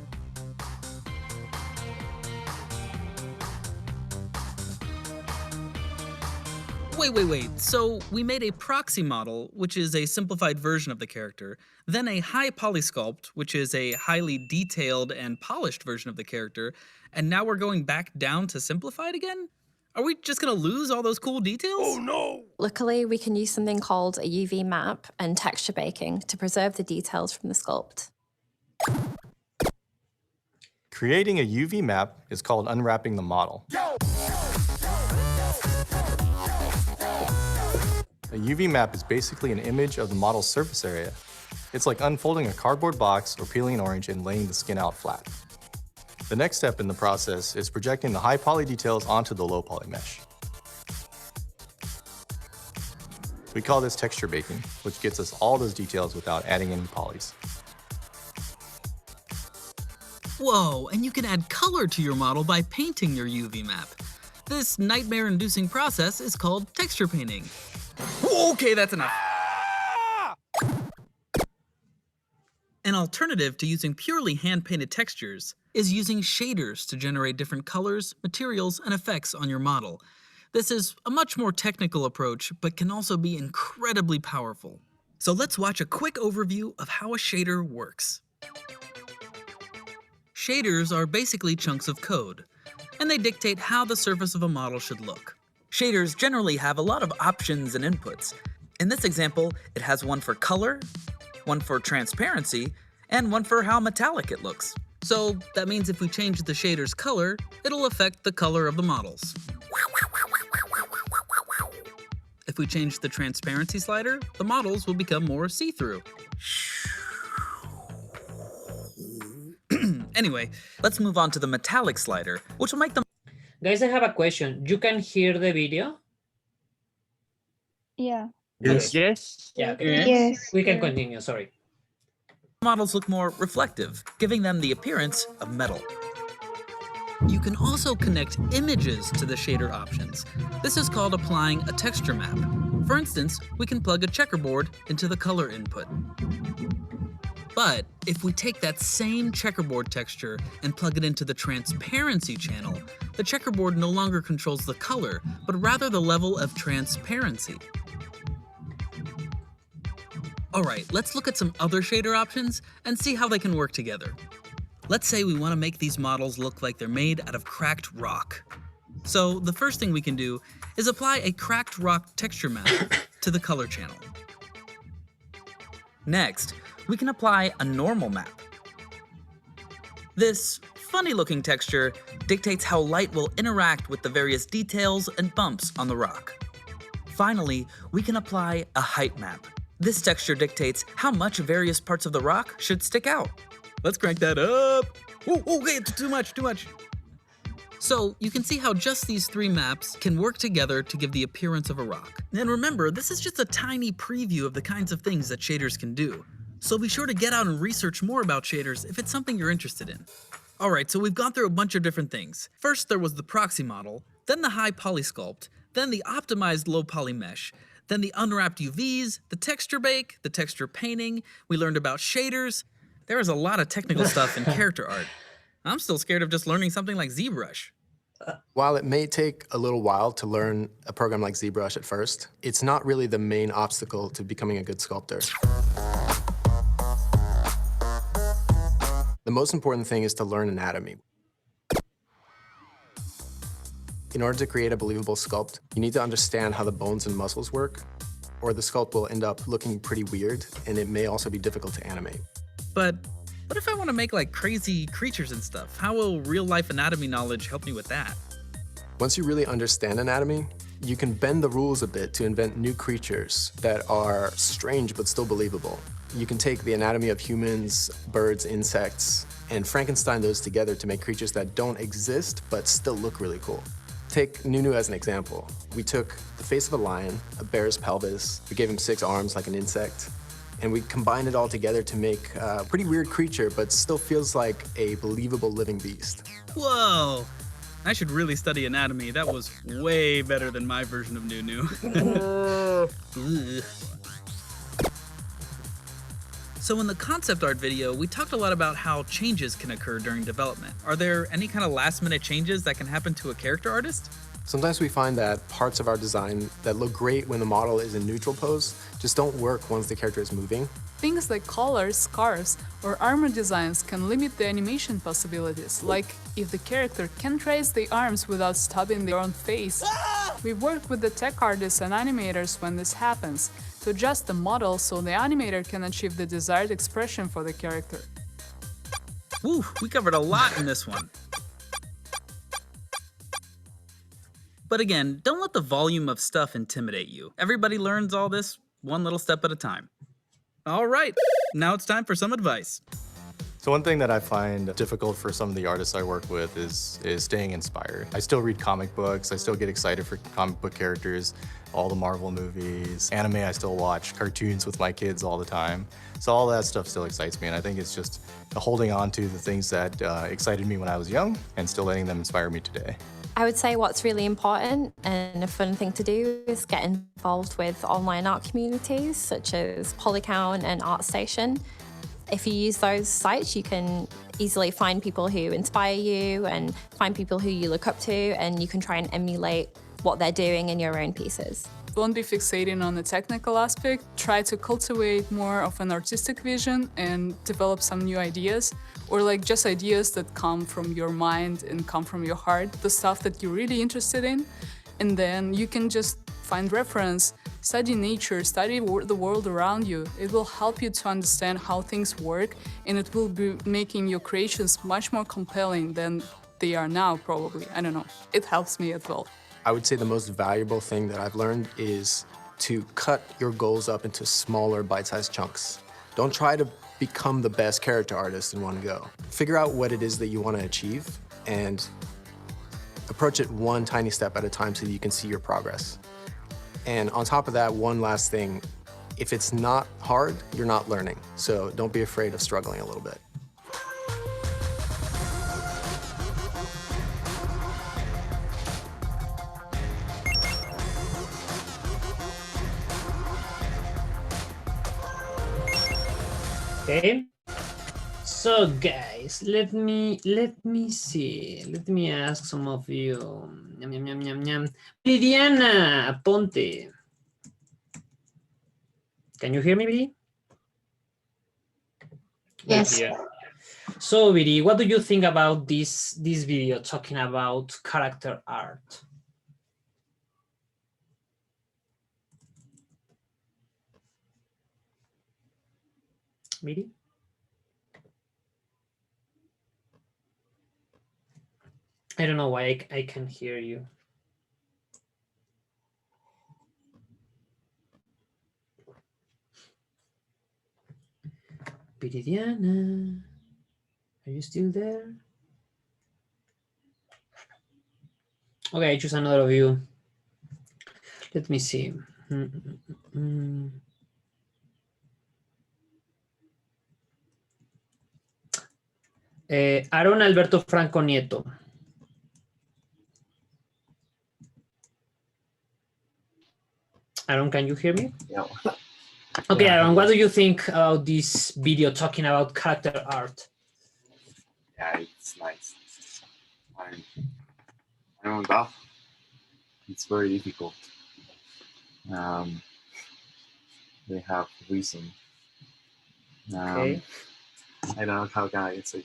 Wait. So we made a proxy model, which is a simplified version of the character, then a high poly sculpt, which is a highly detailed and polished version of the character, and now we're going back down to simplified again? Are we just gonna lose all those cool details? Oh no! Luckily, we can use something called a UV map and texture baking to preserve the details from the sculpt. Creating a UV map is called unwrapping the model. A UV map is basically an image of the model's surface area. It's like unfolding a cardboard box or peeling an orange and laying the skin out flat. The next step in the process is projecting the high poly details onto the low poly mesh. We call this texture baking, which gets us all those details without adding any polys. Whoa, and you can add color to your model by painting your UV map. This nightmare-inducing process is called texture painting. Okay, that's enough. An alternative to using purely hand-painted textures is using shaders to generate different colors, materials, and effects on your model. This is a much more technical approach, but can also be incredibly powerful. So let's watch a quick overview of how a shader works. Shaders are basically chunks of code, and they dictate how the surface of a model should look. Shaders generally have a lot of options and inputs. In this example, it has one for color, one for transparency, and one for how metallic it looks. So that means if we change the shader's color, it'll affect the color of the models. If we change the transparency slider, the models will become more see-through. Anyway, let's move on to the metallic slider, which will make them... Guys, I have a question. You can hear the video? Yeah. Yes. Yes. Yeah. Okay. Yes. We can continue. Sorry. Models look more reflective, giving them the appearance of metal. You can also connect images to the shader options. This is called applying a texture map. For instance, we can plug a checkerboard into the color input. But if we take that same checkerboard texture and plug it into the transparency channel, the checkerboard no longer controls the color, but rather the level of transparency. All right, let's look at some other shader options and see how they can work together. Let's say we want to make these models look like they're made out of cracked rock. So the first thing we can do is apply a cracked rock texture map to the color channel. Next, we can apply a normal map. This funny-looking texture dictates how light will interact with the various details and bumps on the rock. Finally, we can apply a height map. This texture dictates how much various parts of the rock should stick out. Let's crank that up. Oh, okay, too much. So you can see how just these three maps can work together to give the appearance of a rock. And remember, this is just a tiny preview of the kinds of things that shaders can do. So be sure to get out and research more about shaders if it's something you're interested in. All right, so we've gone through a bunch of different things. First, there was the proxy model, then the high poly sculpt, then the optimized low poly mesh, then the unwrapped UVs, the texture bake, the texture painting. We learned about shaders. There is a lot of technical stuff in character art. I'm still scared of just learning something like ZBrush. While it may take a little while to learn a program like ZBrush at first, it's not really the main obstacle to becoming a good sculptor. The most important thing is to learn anatomy. In order to create a believable sculpt, you need to understand how the bones and muscles work, or the sculpt will end up looking pretty weird, and it may also be difficult to animate. But what if I want to make like crazy creatures and stuff? How will real-life anatomy knowledge help me with that? Once you really understand anatomy, you can bend the rules a bit to invent new creatures that are strange but still believable. You can take the anatomy of humans, birds, insects, and Frankenstein those together to make creatures that don't exist but still look really cool. Take Nunu as an example. We took the face of a lion, a bear's pelvis, we gave him 6 arms like an insect, and we combined it all together to make a pretty weird creature, but still feels like a believable living beast. Whoa! I should really study anatomy. That was way better than my version of Nunu. Ugh. So in the concept art video, we talked a lot about how changes can occur during development. Are there any kind of last-minute changes that can happen to a character artist? Sometimes we find that parts of our design that look great when the model is in neutral pose just don't work once the character is moving. Things like collars, scarves, or armor designs can limit the animation possibilities, like if the character can't raise the arms without stopping their own face. We work with the tech artists and animators when this happens, to adjust the model so the animator can achieve the desired expression for the character. Woo, we covered a lot in this one. But again, don't let the volume of stuff intimidate you. Everybody learns all this one little step at a time. All right, now it's time for some advice. So one thing that I find difficult for some of the artists I work with is staying inspired. I still read comic books, I still get excited for comic book characters, all the Marvel movies, anime I still watch, cartoons with my kids all the time. So all that stuff still excites me, and I think it's just holding on to the things that excited me when I was young and still letting them inspire me today. I would say what's really important and a fun thing to do is get involved with online art communities such as Polycount and ArtStation. If you use those sites, you can easily find people who inspire you and find people who you look up to, and you can try and emulate what they're doing in your own pieces. Don't be fixating on the technical aspect. Try to cultivate more of an artistic vision and develop some new ideas, or like just ideas that come from your mind and come from your heart, the stuff that you're really interested in. And then you can just find reference, study nature, study the world around you. It will help you to understand how things work, and it will be making your creations much more compelling than they are now, probably. I don't know. It helps me as well. I would say the most valuable thing that I've learned is to cut your goals up into smaller bite-sized chunks. Don't try to become the best character artist in one go. Figure out what it is that you want to achieve and approach it one tiny step at a time so that you can see your progress. And on top of that, one last thing, if it's not hard, you're not learning. So don't be afraid of struggling a little bit. Okay. So guys, let me see. Let me ask some of you. Yum, yum, yum, yum, yum. Viviana Ponte. Can you hear me, Viri? Yes. Yeah. So Viri, what do you think about this video talking about character art? Viri? I don't know why I can't hear you. Viridiana, are you still there? Okay, I choose another of you. Let me see. Aaron Alberto Franco Nieto. Aaron, can you hear me? Yeah. Okay, Yeah, Aaron, what do you think about this video talking about character art? yeah, it's nice. I know that it's very difficult. They have reason. Okay. I don't know how can I say.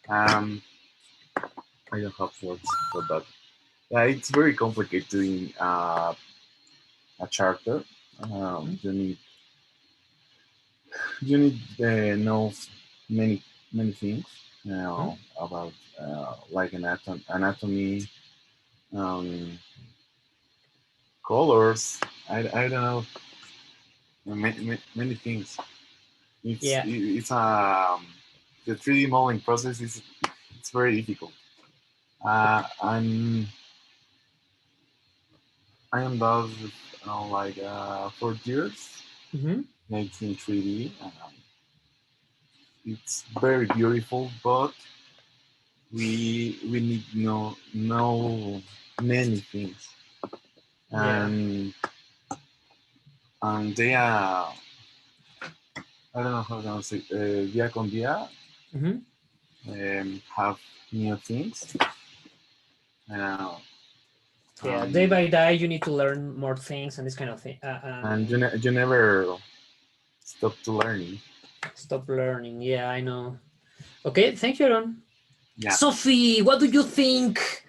I don't have words for that. Yeah, it's very complicated doing a charter. You need know many things about like anatomy, colors. I don't know many things. Yeah. It's the 3D modeling process is it's very difficult. I am done with like 4 years making 3D. It's very beautiful, but we need know many things, and they are I don't know how to say día con día have new things. Yeah, day by day you need to learn more things and this kind of thing. And you never stop to learning. Stop learning. Yeah, I know. Okay, thank you, Aaron. Yeah. Sophie, what do you think?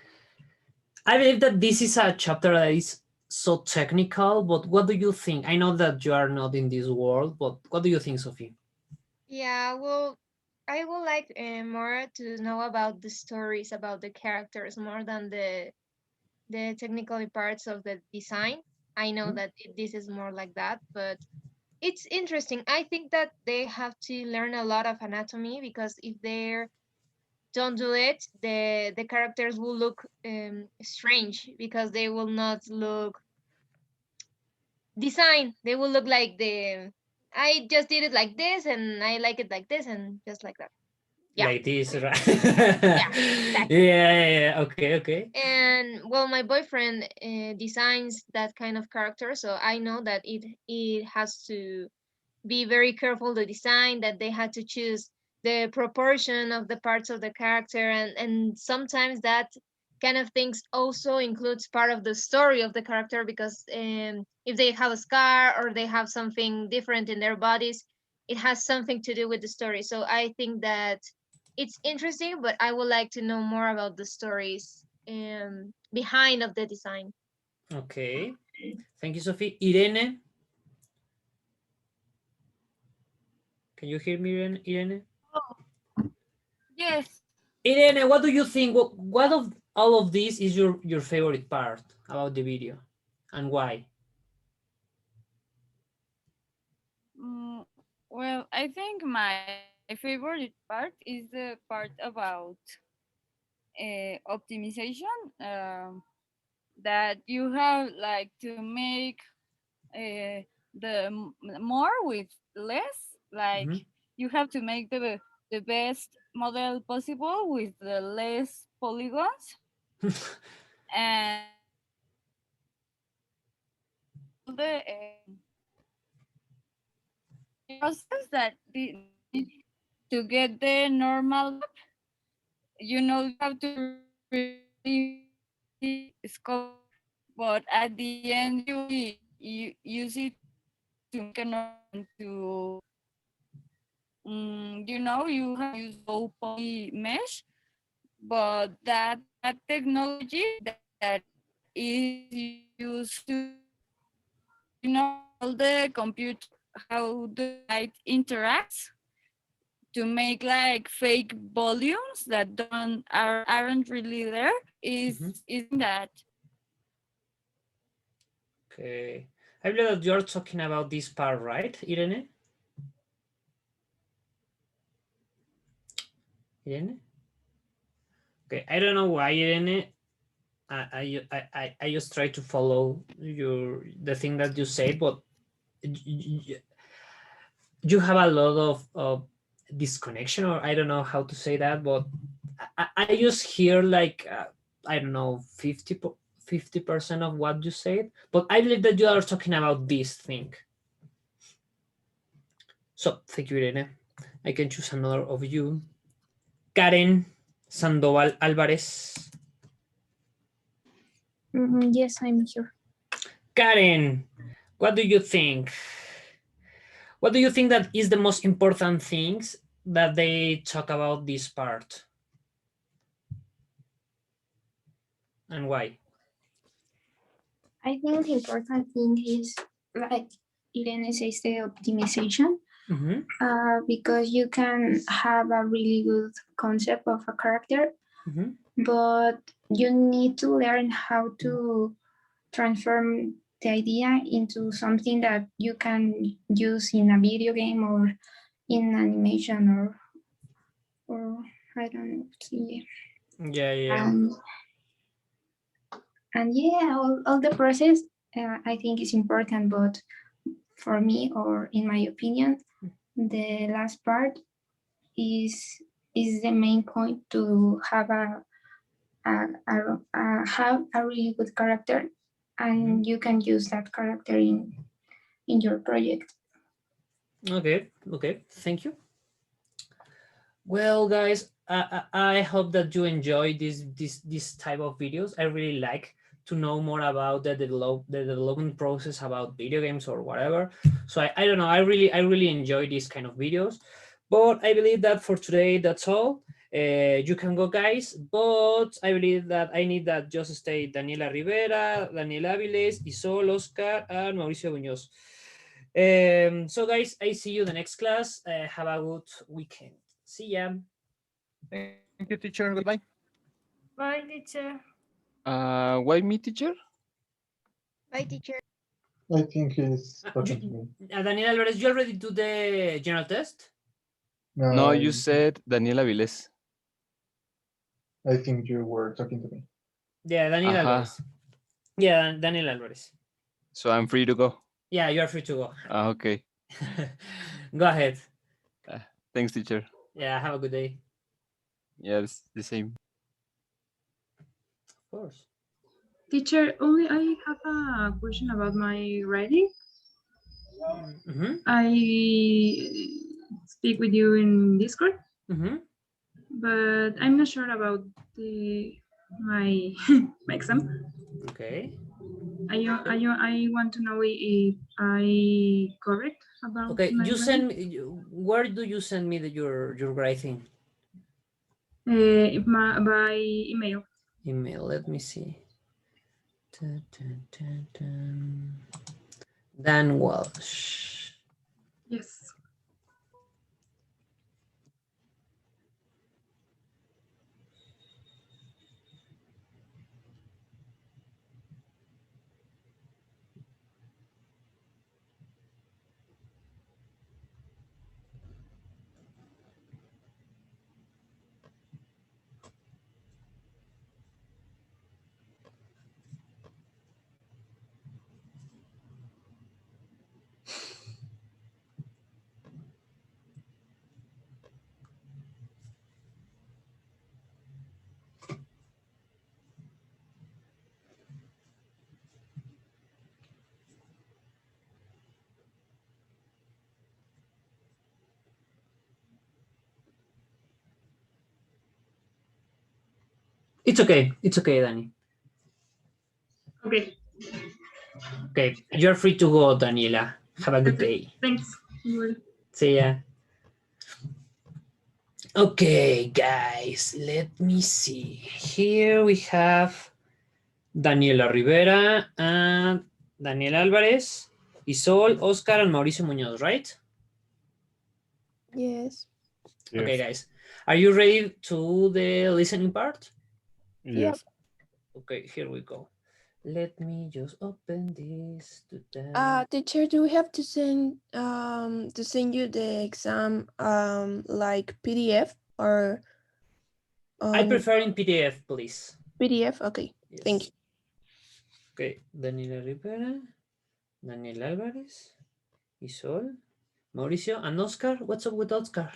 I believe that this is a chapter that is so technical, but what do you think? I know that you are not in this world, but what do you think, Sophie? Yeah, well, I would like more to know about the stories, about the characters, more than the technical parts of the design. I know that this is more like that, but it's interesting. I think that they have to learn a lot of anatomy, because if they don't do it, the characters will look strange, because they will not look design. They will look like I just did it like this and I like it like this and just like that. Yeah. Like this, right? Yeah, exactly. Yeah. Okay. And well, my boyfriend designs that kind of character, so I know that it has to be very careful the design, that they had to choose the proportion of the parts of the character, and sometimes that kind of things also includes part of the story of the character, because if they have a scar or they have something different in their bodies, it has something to do with the story. So I think that it's interesting, but I would like to know more about the stories behind of the design. Okay. Thank you, Sophie. Irene? Can you hear me, Irene? Yes. Irene, what do you think? What of all of this is your favorite part about the video, and why? Well, I think my favorite part is the part about optimization, that you have like to make more with less. Like you have to make the best model possible with the less polygons, and all the process that to get the normal map, you have to really sculpt, but at the end you use it to make an ornament to you have to use low poly mesh, but that technology that is used to all the computer, how the light interacts to make like fake volumes that aren't really there is that. Okay. I believe that you're talking about this part, right, Irene? Irene? Okay, I don't know why, Irene. I just try to follow the thing that you say, but you have a lot of disconnection, or I don't know how to say that, but I just hear like I don't know 50% of what you said, but I believe that you are talking about this thing. So thank you, Irene. I can choose another of you. Karen Sandoval Alvarez. Yes, I'm here. Karen, what do you think? What do you think that is the most important things that they talk about this part? And why? I think the important thing is, like Irene says, the optimization. Because you can have a really good concept of a character, but you need to learn how to transform the idea into something that you can use in a video game or in animation or I don't know. Yeah. And yeah, all the process I think is important, but for me, or in my opinion, the last part is the main point to have have a really good character, and you can use that character in your project. Okay, thank you. Well, guys, I hope that you enjoy this type of videos. I really like to know more about the development process about video games or whatever. So I don't know. I really enjoy these kind of videos. But I believe that for today that's all. You can go, guys. But I believe that I need that just stay Daniela Rivera, Daniel Aviles, Isol, Oscar, and Mauricio Muñoz. So guys, I see you the next class. Have a good weekend. See ya. Thank you, teacher. Goodbye. Bye, teacher. Why me, teacher? Bye, teacher. I think he's talking to me. Daniel Alvarez, you already do the general test? No, you said Daniela Viles. I think you were talking to me. Yeah, Daniel Alvarez. Yeah, Daniel Alvarez. So I'm free to go. Yeah, you are free to go. Okay. Go ahead. Thanks, teacher. Yeah, have a good day. Yes, the same. Of course. Teacher, only I have a question about my writing. I speak with you in Discord, but I'm not sure about my my exam. Okay. I want to know if I correct about Okay, my you writing. send me. Where do you send me your writing? By email. Email. Let me see. Dan Walsh. Yes. It's okay. It's okay, Danny. Okay. Okay, you're free to go, Daniela. Have a good day. Thanks. See ya. Okay, guys, let me see. Here we have Daniela Rivera and Daniel Alvarez, Isol, Oscar, and Mauricio Muñoz, right? Yes. Okay, guys. Are you ready to the listening part? Yes. Okay, here we go. Let me just open this. Teacher, do we have to send you the exam like PDF or I prefer in PDF, please. PDF? Okay, thank you. Okay, Daniela Rivera, Daniel Alvarez, Isol, Mauricio, and Oscar. What's up with Oscar?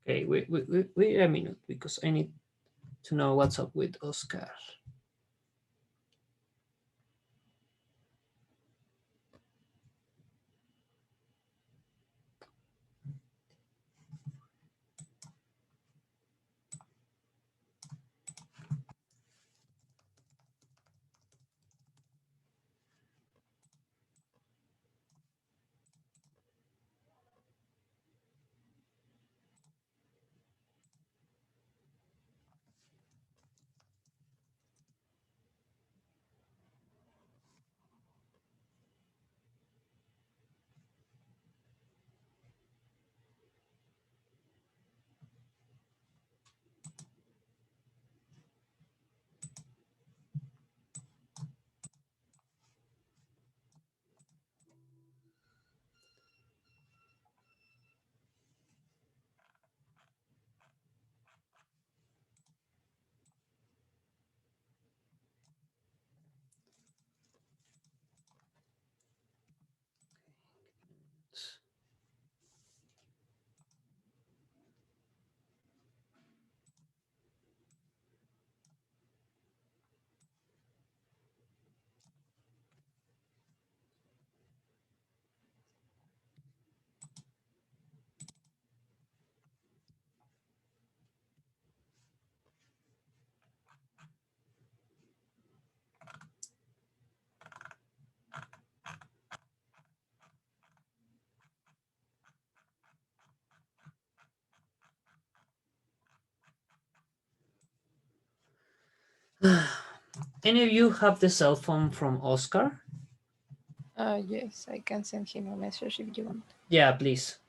Okay, wait a minute because I need to know what's up with Oscar. Any of you have the cell phone from Oscar? Yes, I can send him a message if you want. Yeah, please.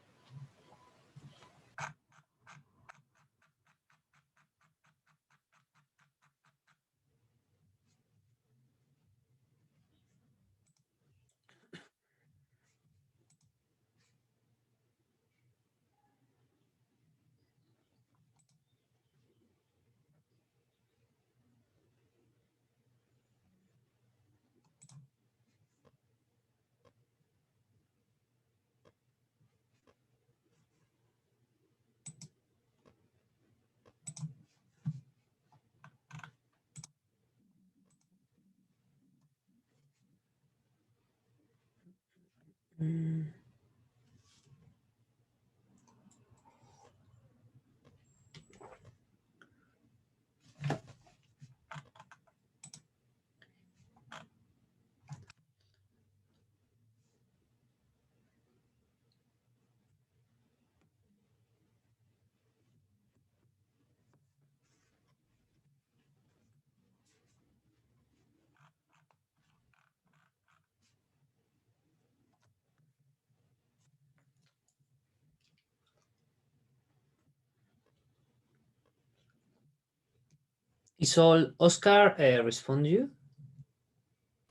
Is all Oscar respond you?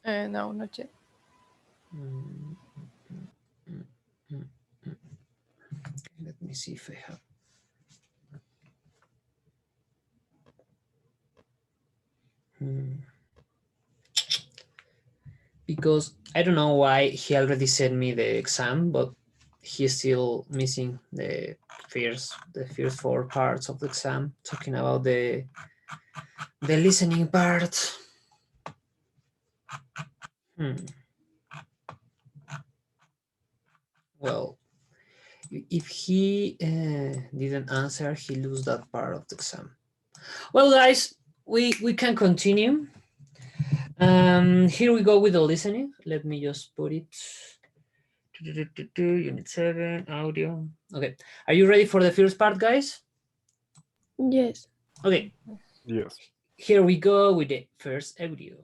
No, not yet. Let me see if I have. because I don't know why he already sent me the exam, but he's still missing the first 4 parts of the exam, talking about the listening part. Well, if he didn't answer, he lose that part of the exam. Well, guys, we can continue. Here we go with the listening. Let me just put it. Unit 7, audio. Okay, are you ready for the first part, guys? Yes. Okay. Yes. Here we go with the first audio.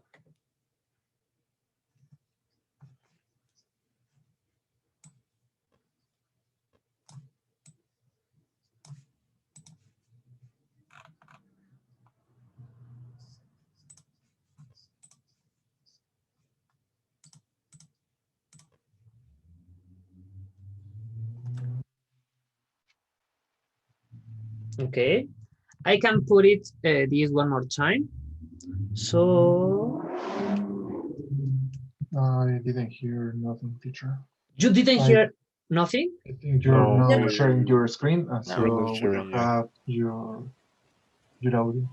Okay, I can put it this one more time. So I didn't hear nothing, teacher. you didn't hear nothing? I think you're now sharing your screen, and so We're not we sharing, don't have your audio.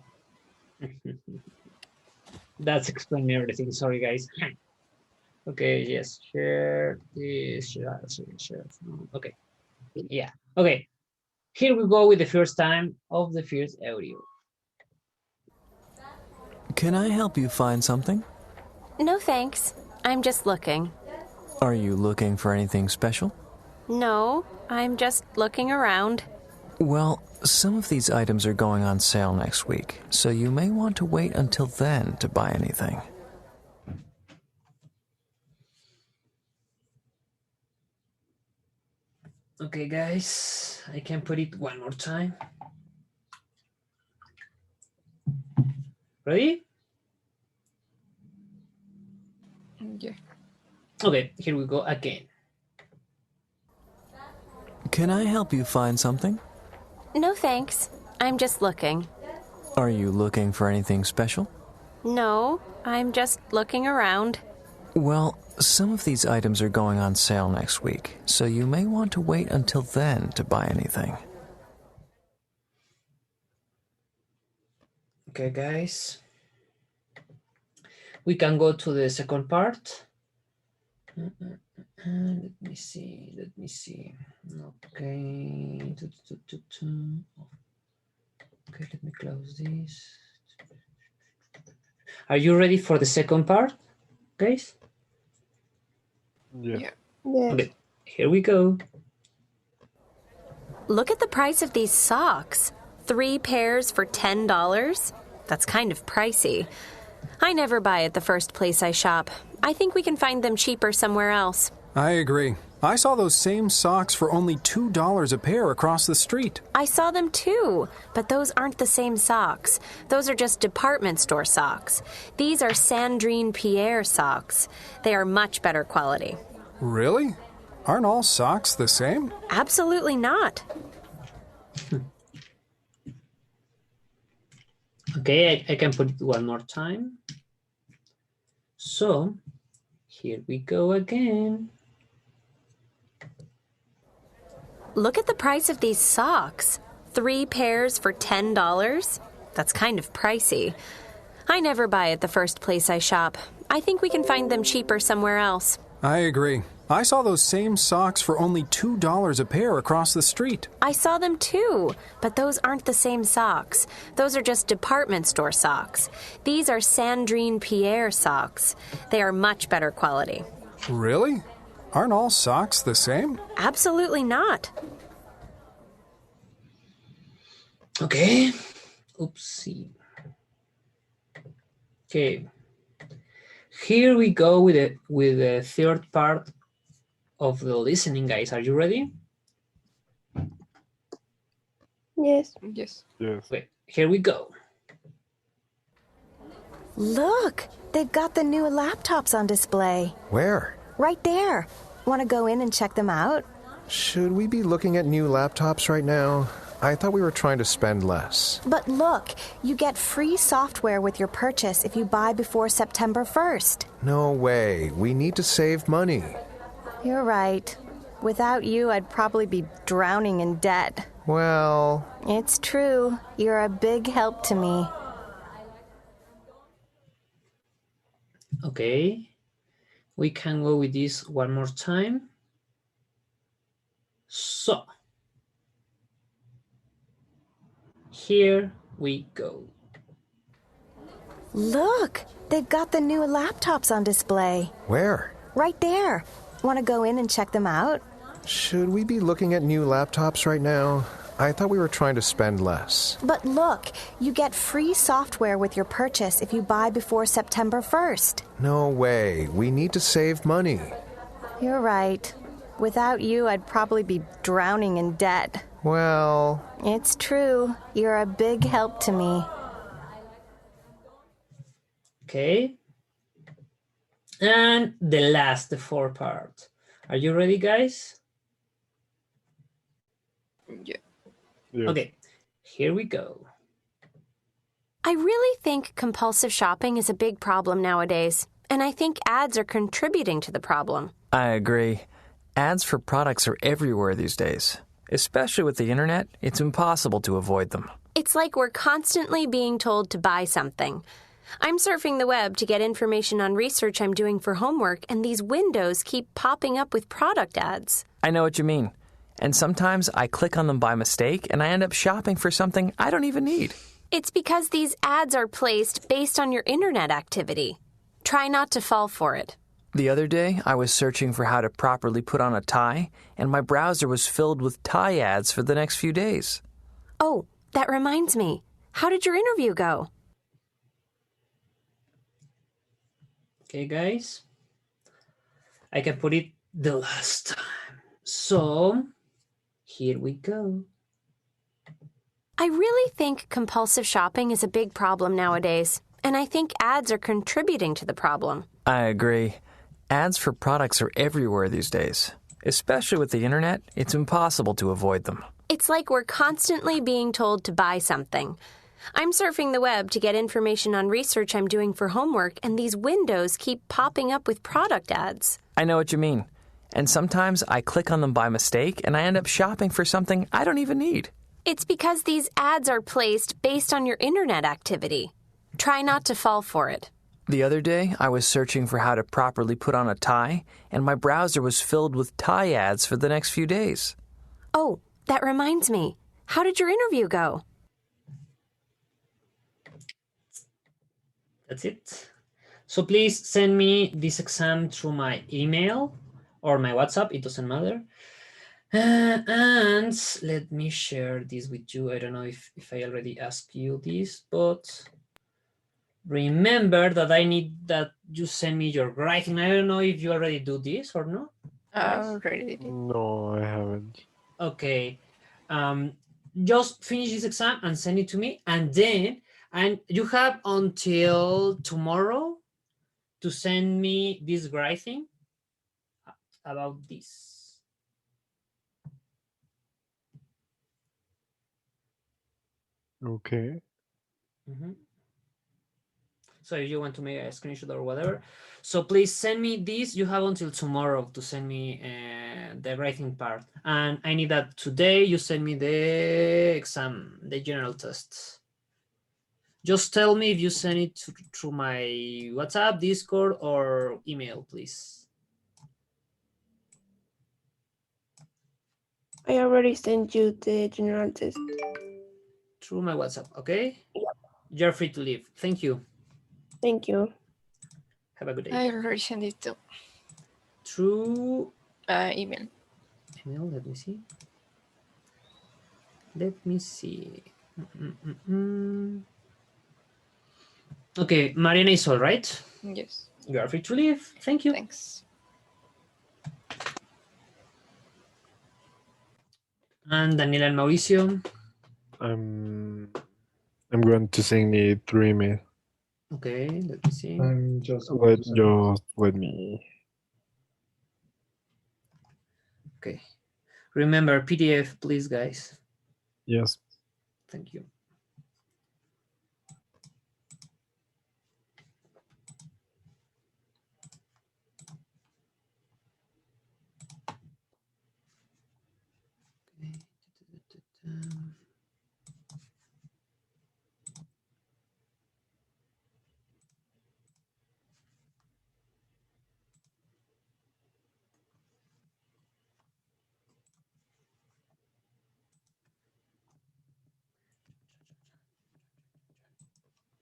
That's explaining everything. Sorry, guys. Okay, yes, share this, share. Okay, yeah, okay. Here we go with the first time of the first audio. Can I help you find something? No, thanks. I'm just looking. Are you looking for anything special? No, I'm just looking around. Well, some of these items are going on sale next week, so you may want to wait until then to buy anything. Okay, guys, I can put it one more time. Ready? Yeah. Okay, here we go again. Can I help you find something? No, thanks. I'm just looking. Are you looking for anything special? No, I'm just looking around. Well, some of these items are going on sale next week, so you may want to wait until then to buy anything. Okay, guys. We can go to the second part. Let me see. Okay. Okay, let me close this. Are you ready for the second part, guys? Yeah. Okay, here we go. Look at the price of these socks. 3 pairs for $10? That's kind of pricey. I never buy at the first place I shop. I think we can find them cheaper somewhere else. I agree. I saw those same socks for only $2 a pair across the street. I saw them too, but those aren't the same socks. Those are just department store socks. These are Sandrine Pierre socks. They are much better quality. Really? Aren't all socks the same? Absolutely not. Okay, I can put it one more time. So, here we go again. Look at the price of these socks. 3 pairs for $10? That's kind of pricey. I never buy at the first place I shop. I think we can find them cheaper somewhere else. I agree. I saw those same socks for only $2 a pair across the street. I saw them too, but those aren't the same socks. Those are just department store socks. These are Sandrine Pierre socks. They are much better quality. Really? Aren't all socks the same? Absolutely not. Okay. Oopsie. Okay. Here we go with the third part of the listening, guys. Are you ready? Yes. Yes. Okay, here we go. Look, they've got the new laptops on display. Where? Right there. Want to go in and check them out? Should we be looking at new laptops right now? I thought we were trying to spend less. But look, you get free software with your purchase if you buy before September 1st. No way. We need to save money. You're right. Without you, I'd probably be drowning in debt. Well... It's true. You're a big help to me. Okay. We can go with this one more time. So, here we go. Look, they've got the new laptops on display. Where? Right there. Want to go in and check them out? Should we be looking at new laptops right now? I thought we were trying to spend less. But look, you get free software with your purchase if you buy before September 1st. No way. We need to save money. You're right. Without you, I'd probably be drowning in debt. Well... It's true. You're a big help to me. Okay. And the fourth part. Are you ready, guys? Yeah. Yes. Okay, here we go. I really think compulsive shopping is a big problem nowadays, and I think ads are contributing to the problem. I agree. Ads for products are everywhere these days. Especially with the internet, it's impossible to avoid them. It's like we're constantly being told to buy something. I'm surfing the web to get information on research I'm doing for homework, and these windows keep popping up with product ads. I know what you mean. And sometimes I click on them by mistake and I end up shopping for something I don't even need. It's because these ads are placed based on your internet activity. Try not to fall for it. The other day, I was searching for how to properly put on a tie, and my browser was filled with tie ads for the next few days. Oh, that reminds me. How did your interview go? Okay, guys. I can put it the last time. So, here we go. I really think compulsive shopping is a big problem nowadays, and I think ads are contributing to the problem. I agree. Ads for products are everywhere these days. Especially with the internet, it's impossible to avoid them. It's like we're constantly being told to buy something. I'm surfing the web to get information on research I'm doing for homework, and these windows keep popping up with product ads. I know what you mean. And sometimes I click on them by mistake and I end up shopping for something I don't even need. It's because these ads are placed based on your internet activity. Try not to fall for it. The other day, I was searching for how to properly put on a tie, and my browser was filled with tie ads for the next few days. Oh, that reminds me. How did your interview go? That's it. So please send me this exam through my email or my WhatsApp. It doesn't matter. And let me share this with you. I don't know if I already asked you this, but remember that I need that you send me your writing. I don't know if you already do this or not. Already. No, I haven't. Okay. Just finish this exam and send it to me, and then you have until tomorrow to send me this writing about this. Okay. So if you want to make a screenshot or whatever, so please send me this. You have until tomorrow to send me the writing part, and I need that today. You send me the exam, the general test. Just tell me if you send it through my WhatsApp, Discord, or email, please. I already sent you the general test. Through my WhatsApp, okay? Yep. You're free to leave. Thank you. Thank you. Have a good day. I already sent it to through email. Email, let me see. Okay, Mariana is all right. Yes. You are free to leave. Thank you. Thanks. And Daniela and Mauricio. I'm going to send it through email. Okay, let me see. Let me. Okay. Remember PDF, please, guys. Yes. Thank you.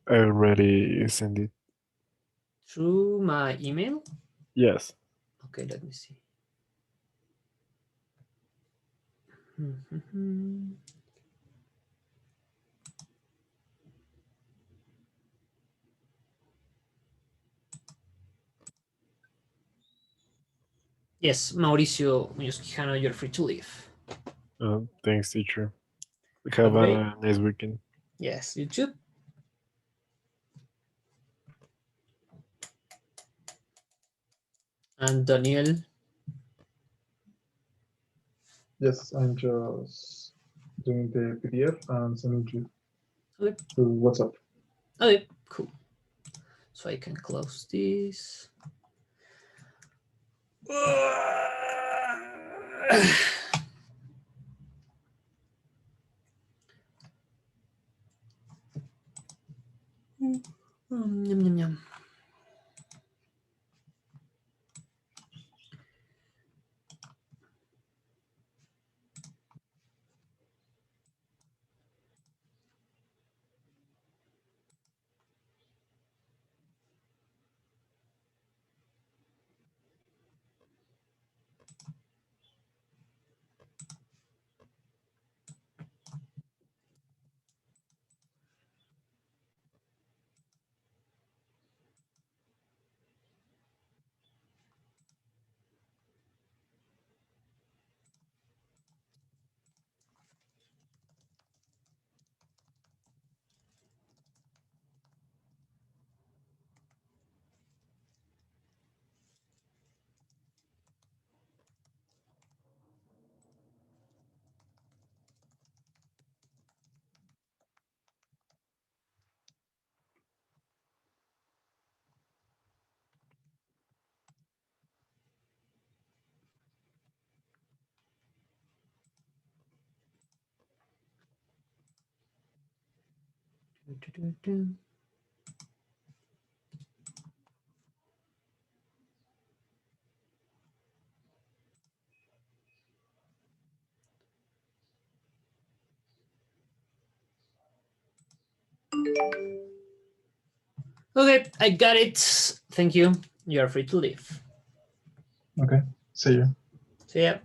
I already sent it. Through my email? Yes. Okay, let me see. Yes, Mauricio Muñoz-Quijano, you're free to leave. Thanks, teacher. Have Okay. a nice weekend. Yes, you too. And Daniel? Yes, I'm just doing the PDF and sending you Okay. to WhatsApp. Okay, cool. So I can close this. Yum, yum, yum. Okay, I got it. Thank you. You are free to leave. Okay, see you. See ya.